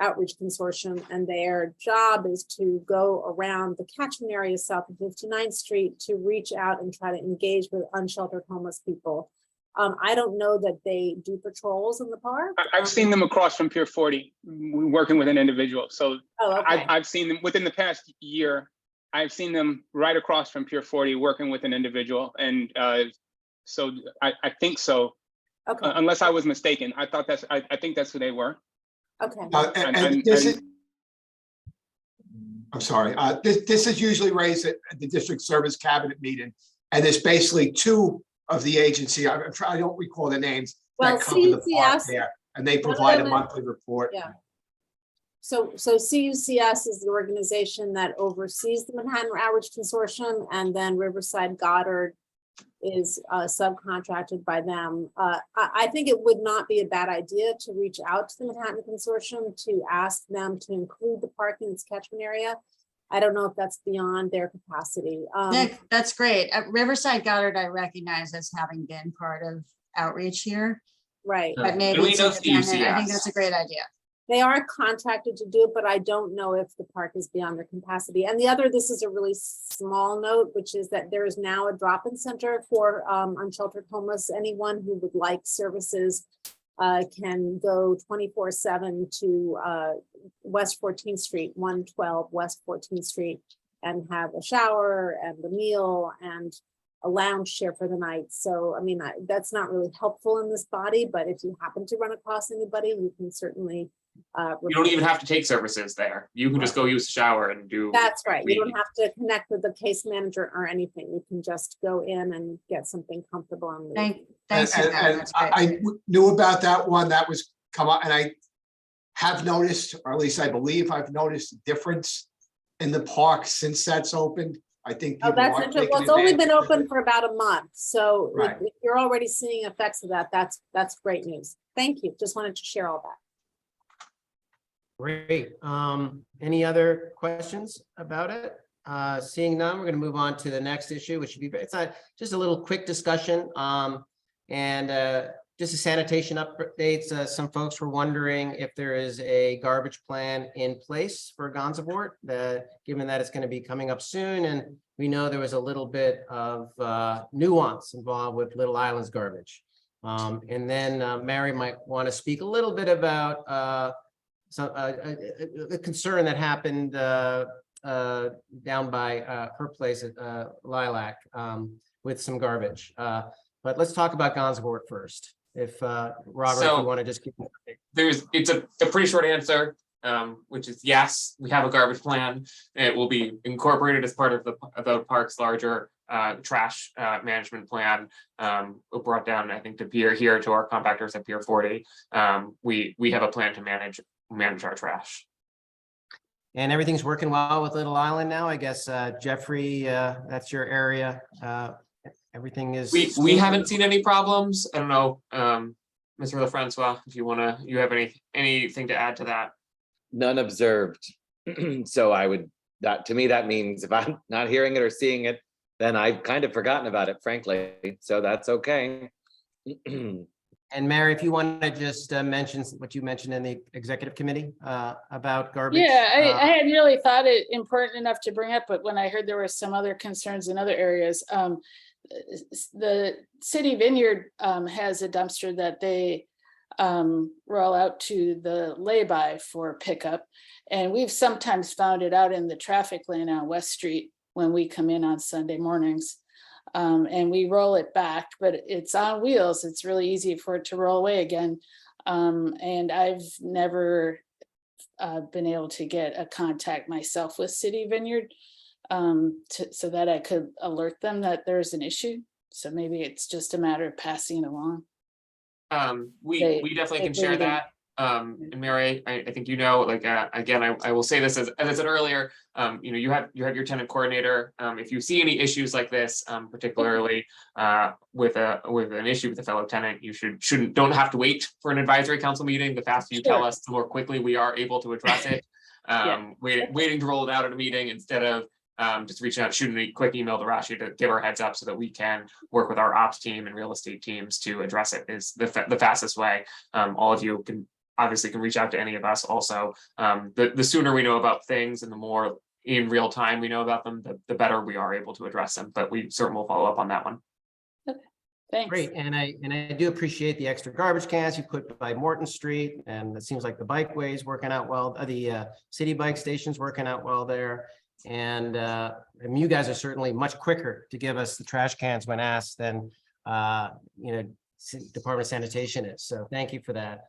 Outreach Consortium, and their job is to go around the catchment area south of 59th Street to reach out and try to engage with unsheltered homeless people. I don't know that they do patrols in the park. I've seen them across from Pier 40, working with an individual. So okay. I've seen them within the past year. I've seen them right across from Pier 40 working with an individual. And so I think so. Okay. Unless I was mistaken. I think that's who they were. Okay. I'm sorry. This is usually raised at the district service cabinet meeting, and there's basically 2 of the agency. I don't recall the names. Well, that come to the park CUCS, there, and they provide a monthly report. Yeah. So CUCS is the organization that oversees the Manhattan Outreach Consortium, and then Riverside Goddard is subcontracted by them. I think it would not be a bad idea to reach out to the Manhattan Consortium to ask them to include the park in its catchment area. I don't know if that's beyond their capacity. Nick, that's great. At Riverside Goddard, I recognize as having been part of outreach here. Right. But maybe it's independent. I think that's a great idea. They are contracted to do it, but I don't know if the park is beyond their capacity. And the other, this is a really small note, which is that there is now a drop-in center for unsheltered homeless. Anyone who would like services can go 24/7 to West 14th Street, 112 West 14th Street, and have a shower and a meal and a lounge share for the night. So, I mean, that's not really helpful in this body, but if you happen to run across anybody, you can certainly You don't even have to take services there. You can just go use a shower and do. That's right. You don't reading. have to connect with the case manager or anything. You can just go in and get something comfortable and leave. And I knew about that one that was come up, and I have noticed, or at least I believe I've noticed a difference in the park since that's opened. I think Oh, people that's are interesting. taking Well, it's only been advantage of open it. for about a month. So Right. if you're already seeing effects of that, that's great news. Thank you. Just wanted to share all that. Great. Any other questions about it? Seeing none, we're going to move on to the next issue, which should be, it's not just a little quick discussion. Just a sanitation updates. Some folks were wondering if there is a garbage plan in place for Gansevoort, given that it's going to be coming up soon. And we know there was a little bit of nuance involved with Little Island's garbage. And then Mary might want to speak a little bit about a concern that happened down by her place at Lilac with some garbage. But let's talk about Gansevoort first. If Robert, if you want to just keep it's a pretty short answer, which is yes, we have a garbage plan. It will be incorporated as part of the park's larger trash management plan. Brought down, I think, to Pier here to our compactors at Pier 40. We have a plan to manage our trash. And everything's working well with Little Island now. I guess Jeffrey, that's your area. Everything is. We haven't seen any problems. I don't know, Mr. LaFrancois, if you have anything to add to that. None observed. So to me, that means if I'm not hearing it or seeing it, then I've kind of forgotten about it, frankly. So that's okay. And Mary, if you want to just mention what you mentioned in the executive committee about garbage. Yeah, I hadn't really thought it important enough to bring up, but when I heard there were some other concerns in other areas, the city vineyard has a dumpster that they roll out to the lay-by for pickup. And we've sometimes found it out in the traffic lane on West Street when we come in on Sunday mornings. And we roll it back, but it's on wheels. It's really easy for it to roll away again. And I've never been able to get a contact myself with City Vineyard so that I could alert them that there's an issue. So maybe it's just a matter of passing it along. We definitely can share that. And Mary, I think again, I will say this as I said earlier, you have your tenant coordinator. If you see any issues like this, particularly with an issue with a fellow tenant, you don't have to wait for an advisory council meeting. The faster you tell us, the more quickly we are able to address it. Waiting to roll it out at a meeting instead of just reaching out, shooting a quick email to Rashi to give our heads up so that we can work with our ops team and real estate teams to address it is the fastest way. All of you can reach out to any of us also. The sooner we know about things and the more in real time we know about them, the better we are able to address them. But we certainly will follow up on that one. Thanks. Great, and I do appreciate the extra garbage cans you put by Morton Street, and it seems like the bikeway's working out well. The city bike station's working out well there, and you guys are certainly much quicker to give us the trash cans when asked than Department of Sanitation is. So thank you for that.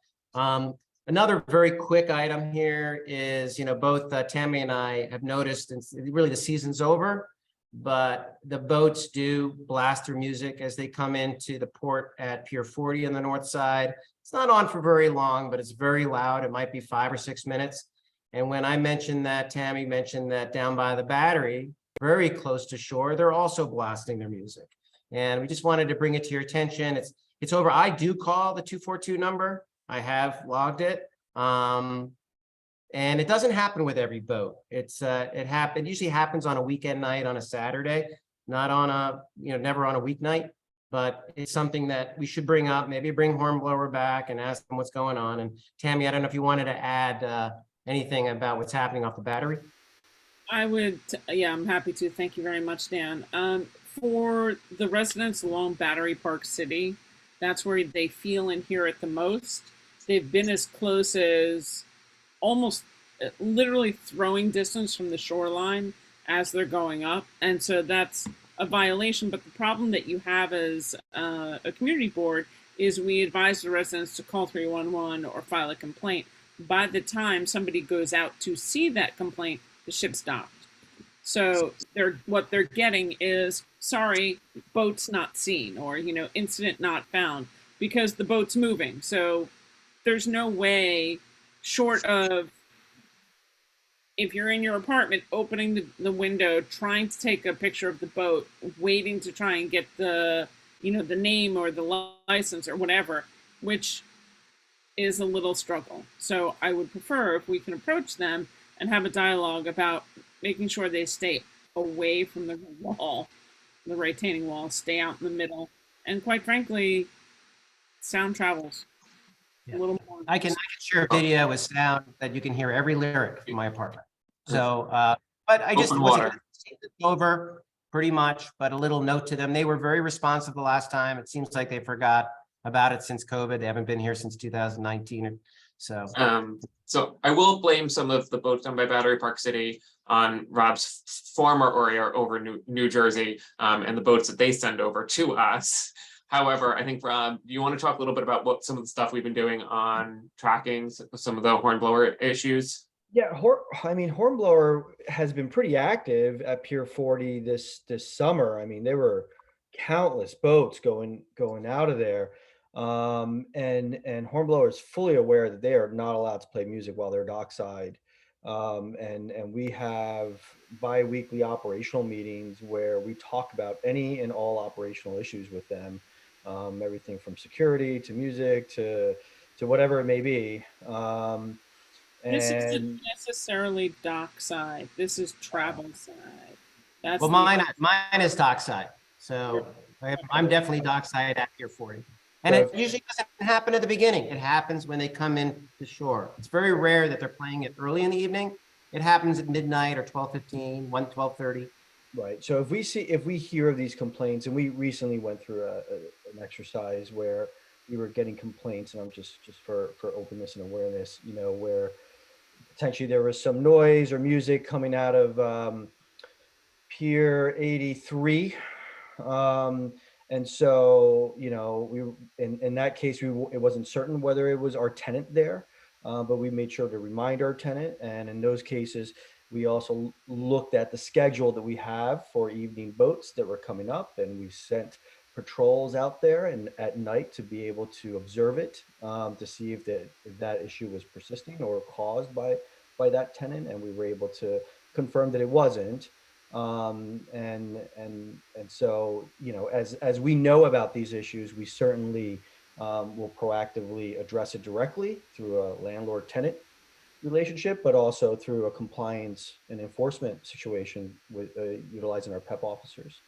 Another very quick item here is, both Tammy and I have noticed, and really the season's over, but the boats do blast their music as they come into the port at Pier 40 on the north side. It's not on for very long, but it's very loud. It might be 5 or 6 minutes. And when I mentioned that, Tammy mentioned that down by the Battery, very close to shore, they're also blasting their music. And we just wanted to bring it to your attention. It's over. I do call the 242 number. I have logged it. And it doesn't happen with every boat. It usually happens on a weekend night on a Saturday, not on never on a weeknight, but it's something that we should bring up, maybe bring Hornblower back and ask them what's going on. And Tammy, I don't know if you wanted to add anything about what's happening off the Battery. I would, I'm happy to. Thank you very much, Dan. For the residents along Battery Park City, that's where they feel and hear it the most. They've been as close as almost literally throwing distance from the shoreline as they're going up. And so that's a violation. But the problem that you have as a community board is we advise the residents to call 311 or file a complaint. by the time somebody goes out to see that complaint, the ship's docked. So what they're getting is, sorry, boat's not seen, or, incident not found, because the boat's moving. So there's no way, short of, if you're in your apartment, opening the window, trying to take a picture of the boat, waiting to try and get the name or the license or whatever, which is a little struggle. So I would prefer if we can approach them and have a dialogue about making sure they stay away from the wall, the retaining wall, stay out in the middle. And quite frankly, sound travels a little more. I can share a video with sound that you can hear every lyric from my apartment. So, but I just Open was water. over pretty much, but a little note to them. They were very responsive the last time. It seems like they forgot about it since COVID. They haven't been here since 2019. So, So I will blame some of the boats done by Battery Park City on Rob's former area over New Jersey, and the boats that they send over to us. However, I think, Rob, do you want to talk a little bit about what some of the stuff we've been doing on tracking some of the hornblower issues? Yeah, Hornblower has been pretty active at Pier 40 this summer. I mean, there were countless boats going out of there. And Hornblower is fully aware that they are not allowed to play music while they're dockside. And we have bi-weekly operational meetings where we talk about any and all operational issues with them. Everything from security to music to whatever it may be. This isn't necessarily dockside. This is travel side. That's well, mine is dockside. So I'm definitely dockside at Pier 40. And it usually doesn't happen at the beginning. It happens when they come in to shore. It's very rare that they're playing it early in the evening. It happens at midnight or 12:15, 12:30. Right. So if we hear of these complaints, and we recently went through an exercise where we were getting complaints, and I'm just for openness and awareness, where potentially there was some noise or music coming out of Pier 83. And so, we in that case, it wasn't certain whether it was our tenant there, but we made sure to remind our tenant. And in those cases, we also looked at the schedule that we have for evening boats that were coming up, and we sent patrols out there and at night to be able to observe it, to see if that issue was persisting or caused by that tenant, and we were able to confirm that it wasn't. And so, as we know about these issues, we certainly will proactively address it directly through a landlord-tenant relationship, but also through a compliance and enforcement situation with utilizing our PEP officers.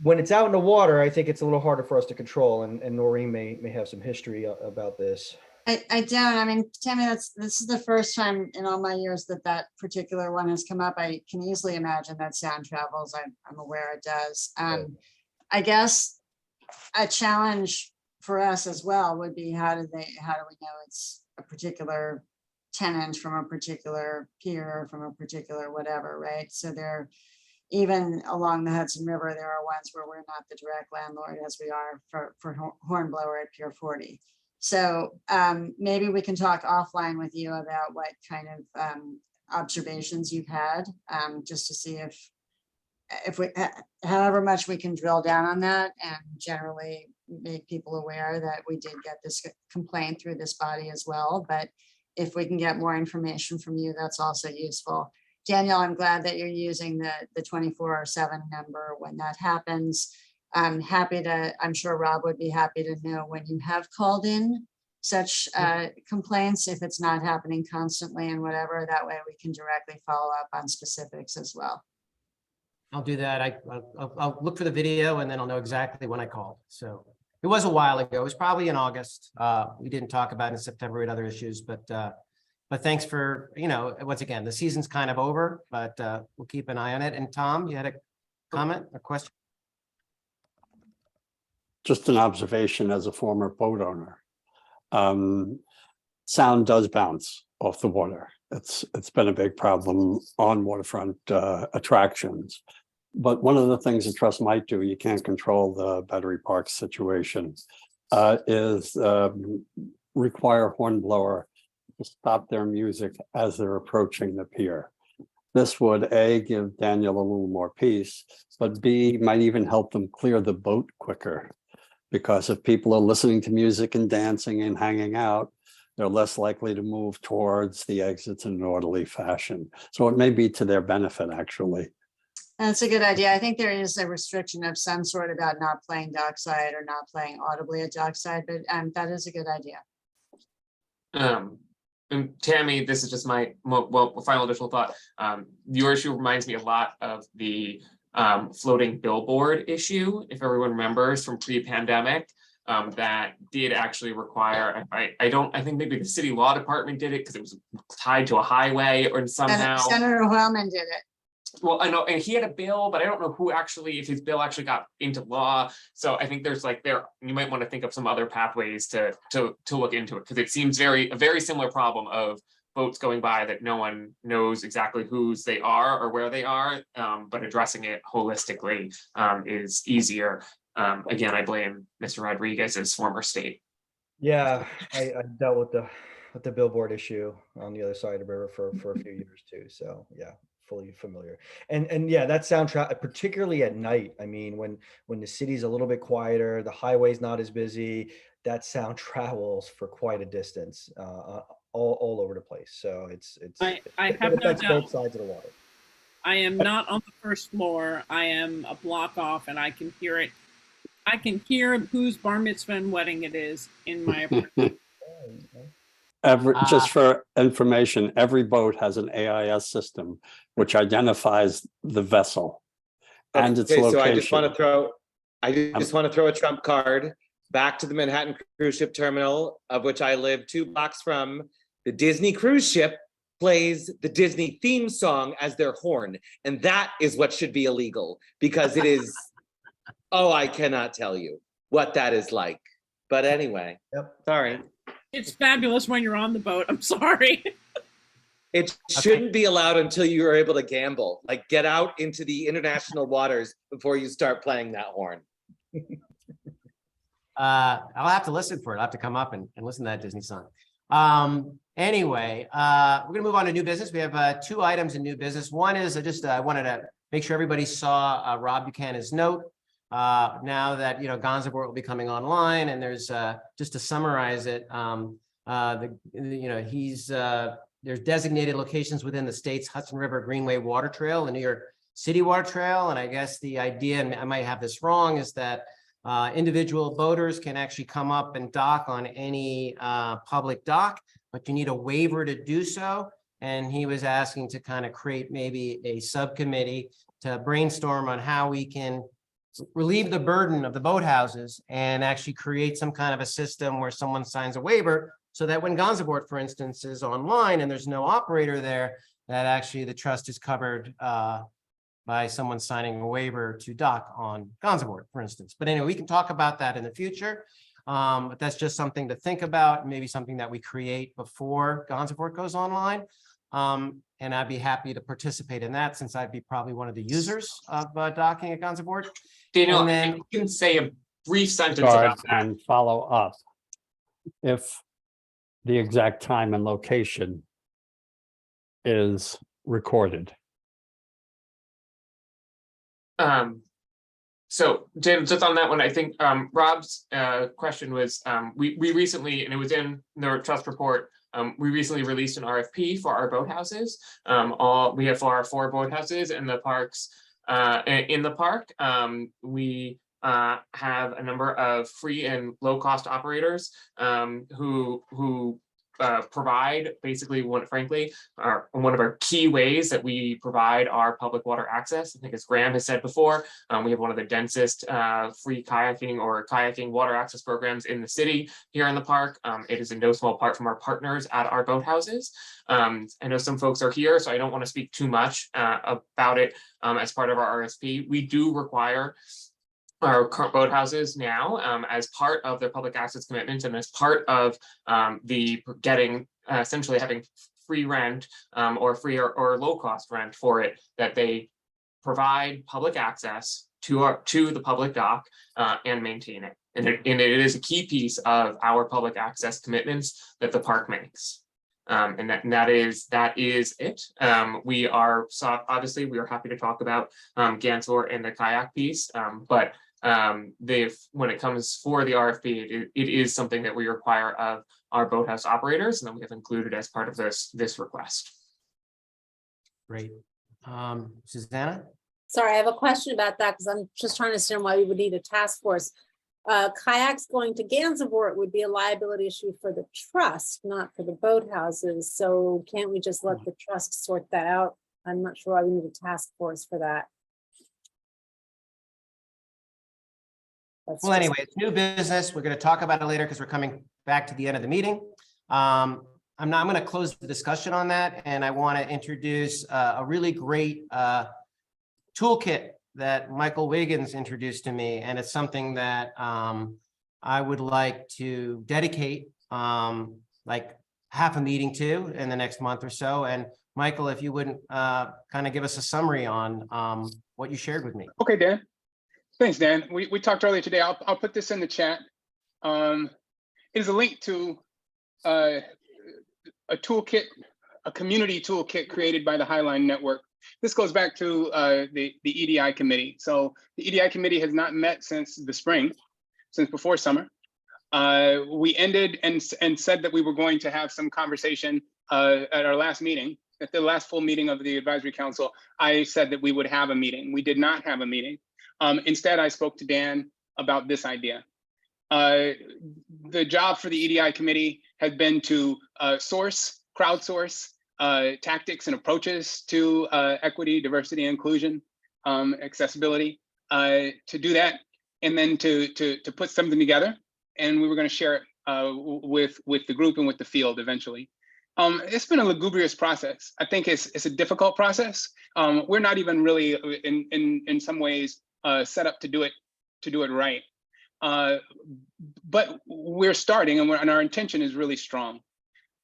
When it's out in the water, I think it's a little harder for us to control, and Noreen may have some history about this. I don't. I mean, Tammy, this is the first time in all my years that particular one has come up. I can easily imagine that sound travels. I'm aware it does. I guess a challenge for us as well would be how do we know it's a particular tenant from a particular pier, from a particular whatever, right? So even along the Hudson River, there are ones where we're not the direct landlord as we are for Hornblower at Pier 40. So maybe we can talk offline with you about what kind of observations you've had, just to see if we, however much we can drill down on that and generally make people aware that we did get this complaint through this body as well. But if we can get more information from you, that's also useful. Daniel, I'm glad that you're using the 24/7 number when that happens. I'm sure Rob would be happy to know when you have called in such complaints, if it's not happening constantly and whatever, that way we can directly follow up on specifics as well. I'll do that. I'll look for the video and then I'll know exactly when I called. So it was a while ago. It was probably in August. We didn't talk about it in September with other issues, but thanks for, once again, the season's kind of over, but we'll keep an eye on it. And Tom, you had a comment, a question? Just an observation as a former boat owner. Sound does bounce off the water. It's been a big problem on waterfront attractions. But one of the things the trust might do, you can't control the Battery Park situation, is require a horn blower to stop their music as they're approaching the pier. This would A, give Daniel a little more peace, but B, might even help them clear the boat quicker. Because if people are listening to music and dancing and hanging out, they're less likely to move towards the exits in an orderly fashion. So it may be to their benefit, actually. That's a good idea. I think there is a restriction of some sort about not playing dockside or not playing audibly at dockside, but that is a good idea. And Tammy, this is just my final additional thought. Your issue reminds me a lot of the floating billboard issue, if everyone remembers from pre-pandemic. That did actually require, I think maybe the city law department did it because it was tied to a highway or somehow. Senator Wellman did it. Well, I know, and he had a bill, but I don't know who actually, if his bill actually got into law. So I think there's you might want to think of some other pathways to look into it, because it seems a very similar problem of boats going by that no one knows exactly whose they are or where they are, but addressing it holistically is easier. Again, I blame Mr. Rodriguez's former state. Yeah, I dealt with the billboard issue on the other side of the river for a few years too. So yeah, fully familiar. And yeah, that soundtrack, particularly at night. I mean, when the city's a little bit quieter, the highway's not as busy, that sound travels for quite a distance, all over the place. So I it have no affects doubt. both sides of the water. I am not on the first floor. I am a block off, and I can hear it. I can hear whose bar mitzvah and wedding it is in my apartment. Just for information, every boat has an AIS system which identifies the vessel and its location. So I just want to throw a trump card back to the Manhattan cruise ship terminal, of which I live 2 blocks from. The Disney cruise ship plays the Disney theme song as their horn, and that is what should be illegal, because it is. Oh, I cannot tell you what that is like. But anyway, sorry. It's fabulous when you're on the boat. I'm sorry. It shouldn't be allowed until you are able to gamble. Like, get out into the international waters before you start playing that horn. I'll have to listen for it. I'll have to come up and listen to that Disney song. Anyway, we're gonna move on to new business. We have 2 items in new business. One is I wanted to make sure everybody saw Rob Buchanan's note. Now that Gansevoort will be coming online, and there's just to summarize it, there's designated locations within the state's Hudson River Greenway Water Trail, the New York City Water Trail, and I guess the idea, and I might have this wrong, is that individual boaters can actually come up and dock on any public dock, but you need a waiver to do so. And he was asking to kind of create maybe a subcommittee to brainstorm on how we can relieve the burden of the boathouses and actually create some kind of a system where someone signs a waiver, so that when Gansevoort, for instance, is online and there's no operator there, that actually the trust is covered by someone signing a waiver to dock on Gansevoort, for instance. But anyway, we can talk about that in the future. But that's just something to think about, maybe something that we create before Gansevoort goes online. And I'd be happy to participate in that, since I'd be probably one of the users of docking at Gansevoort. Daniel, And then you can say a brief sentence about that. And follow up if the exact time and location is recorded. So Jim, just on that one, I think Rob's question was, we recently, and it was in the trust report, we recently released an RFP for our boathouses. We have for our 4 boathouses in the parks. In the park, we have a number of free and low-cost operators who provide basically one of our key ways that we provide our public water access. I think, as Graham has said before, we have one of the densest free kayaking water access programs in the city here in the park. It is in no small part from our partners at our boathouses. I know some folks are here, so I don't want to speak too much about it as part of our RSP. We do require our current boathouses now, as part of their public access commitments and as part of essentially having free rent or free or low cost rent for it, that they provide public access to the public dock and maintain it. And it is a key piece of our public access commitments that the park makes. And that is it. We are obviously we are happy to talk about Gansor and the kayak piece, but when it comes for the RFP, it is something that we require of our boathouse operators, and that we have included as part of this request. Great. Susanna? Sorry, I have a question about that because I'm just trying to understand why we would need a task force. Kayaks going to Gansevoort would be a liability issue for the trust, not for the boathouses. So can't we just let the trust sort that out? I'm not sure why we need a task force for that. Well, anyway, it's new business. We're going to talk about it later because we're coming back to the end of the meeting. I'm going to close the discussion on that, and I want to introduce a really great toolkit that Michael Wiggins introduced to me, and it's something that I would like to dedicate like half a meeting to in the next month or so. And Michael, if you wouldn't kind of give us a summary on what you shared with me. Okay, Dan. Thanks, Dan. We talked earlier today. I'll put this in the chat. It is a link to a toolkit, a community toolkit created by the Highline Network. This goes back to the EDI committee. So the EDI committee has not met since the spring, since before summer. We ended and said that we were going to have some conversation at our last meeting. At the last full meeting of the advisory council, I said that we would have a meeting. We did not have a meeting. Instead, I spoke to Dan about this idea. The job for the EDI committee has been to crowdsource tactics and approaches to equity, diversity, inclusion, accessibility, to do that, and then to put something together. And we were going to share it with the group and with the field eventually. It's been a lugubrious process. I think it's a difficult process. We're not even really in some ways set up to do it right. But we're starting, and our intention is really strong.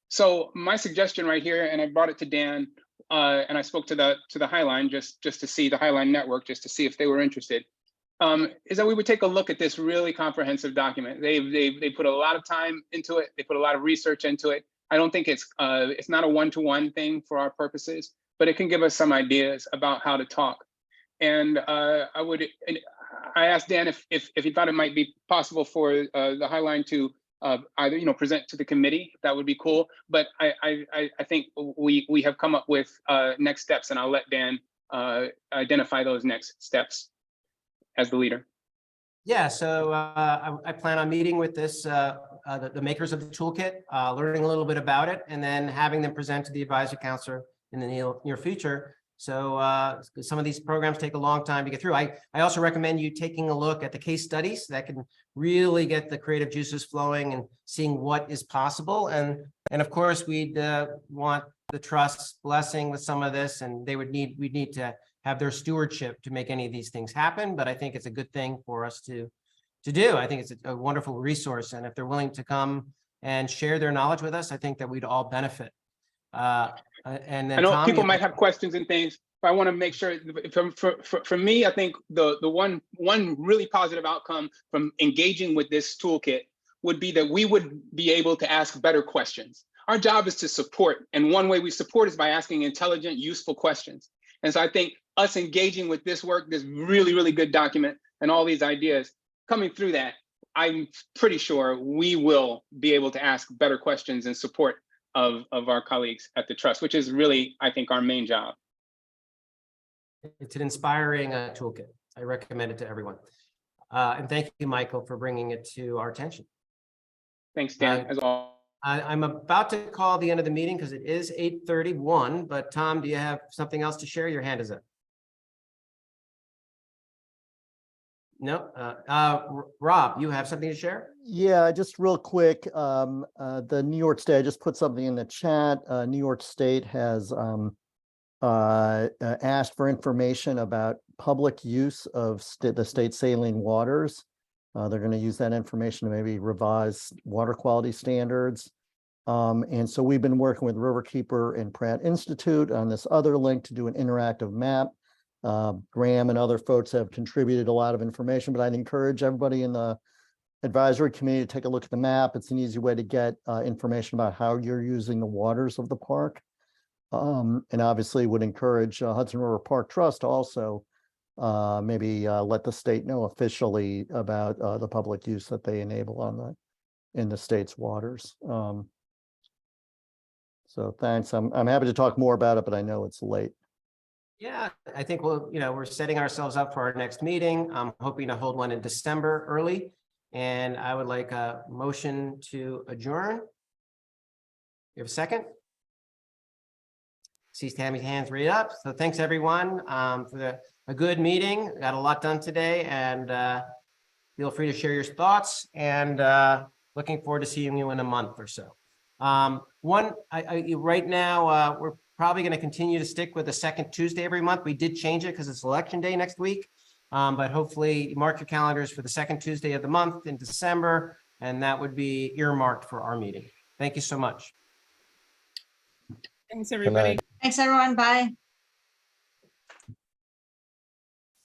So my suggestion right here, and I brought it to Dan, and I spoke to the Highline just to see the Highline Network, just to see if they were interested, is that we would take a look at this really comprehensive document. They put a lot of time into it. They put a lot of research into it. I don't think it's not a one-to-one thing for our purposes, but it can give us some ideas about how to talk. And I asked Dan if he thought it might be possible for the Highline to either present to the committee. That would be cool. But I think we have come up with next steps, and I'll let Dan identify those next steps as the leader. Yeah, so I plan on meeting with the makers of the toolkit, learning a little bit about it, and then having them present to the advisory council in the near future. So some of these programs take a long time to get through. I also recommend you taking a look at the case studies that can really get the creative juices flowing and seeing what is possible. And of course, we'd want the trust's blessing with some of this, and we'd need to have their stewardship to make any of these things happen. But I think it's a good thing for us to do. I think it's a wonderful resource. And if they're willing to come and share their knowledge with us, I think that we'd all benefit. And then I know Tom, people might have questions and things, but I want to make sure for me, I think the one really positive outcome from engaging with this toolkit would be that we would be able to ask better questions. Our job is to support, and one way we support is by asking intelligent, useful questions. And so I think us engaging with this work, this really, really good document, and all these ideas coming through that, I'm pretty sure we will be able to ask better questions in support of our colleagues at the Trust, which is really, I think, our main job. It's an inspiring toolkit. I recommend it to everyone. And thank you, Michael, for bringing it to our attention. Thanks, Dan, as well. I'm about to call the end of the meeting because it is 8:31, but Tom, do you have something else to share? Your hand is up. No, Rob, you have something to share? Yeah, just real quick. The New York State, I just put something in the chat. New York State has asked for information about public use of the state saline waters. They're going to use that information to maybe revise water quality standards. And so we've been working with Riverkeeper and Pratt Institute on this other link to do an interactive map. Graham and other folks have contributed a lot of information, but I'd encourage everybody in the advisory committee to take a look at the map. It's an easy way to get information about how you're using the waters of the park. And obviously would encourage Hudson River Park Trust to also maybe let the state know officially about the public use that they enable on in the state's waters. So thanks. I'm happy to talk more about it, but I know it's late. Yeah, I think we're setting ourselves up for our next meeting. I'm hoping to hold one in December early. And I would like a motion to adjourn. You have a second? See Tammy's hands right up. So thanks everyone for a good meeting. Got a lot done today, and feel free to share your thoughts, and looking forward to seeing you in a month or so. Right now, we're probably going to continue to stick with the second Tuesday every month. We did change it because it's election day next week. But hopefully mark your calendars for the second Tuesday of the month in December, and that would be earmarked for our meeting. Thank you so much. Thanks, everybody. Thanks, everyone. Bye.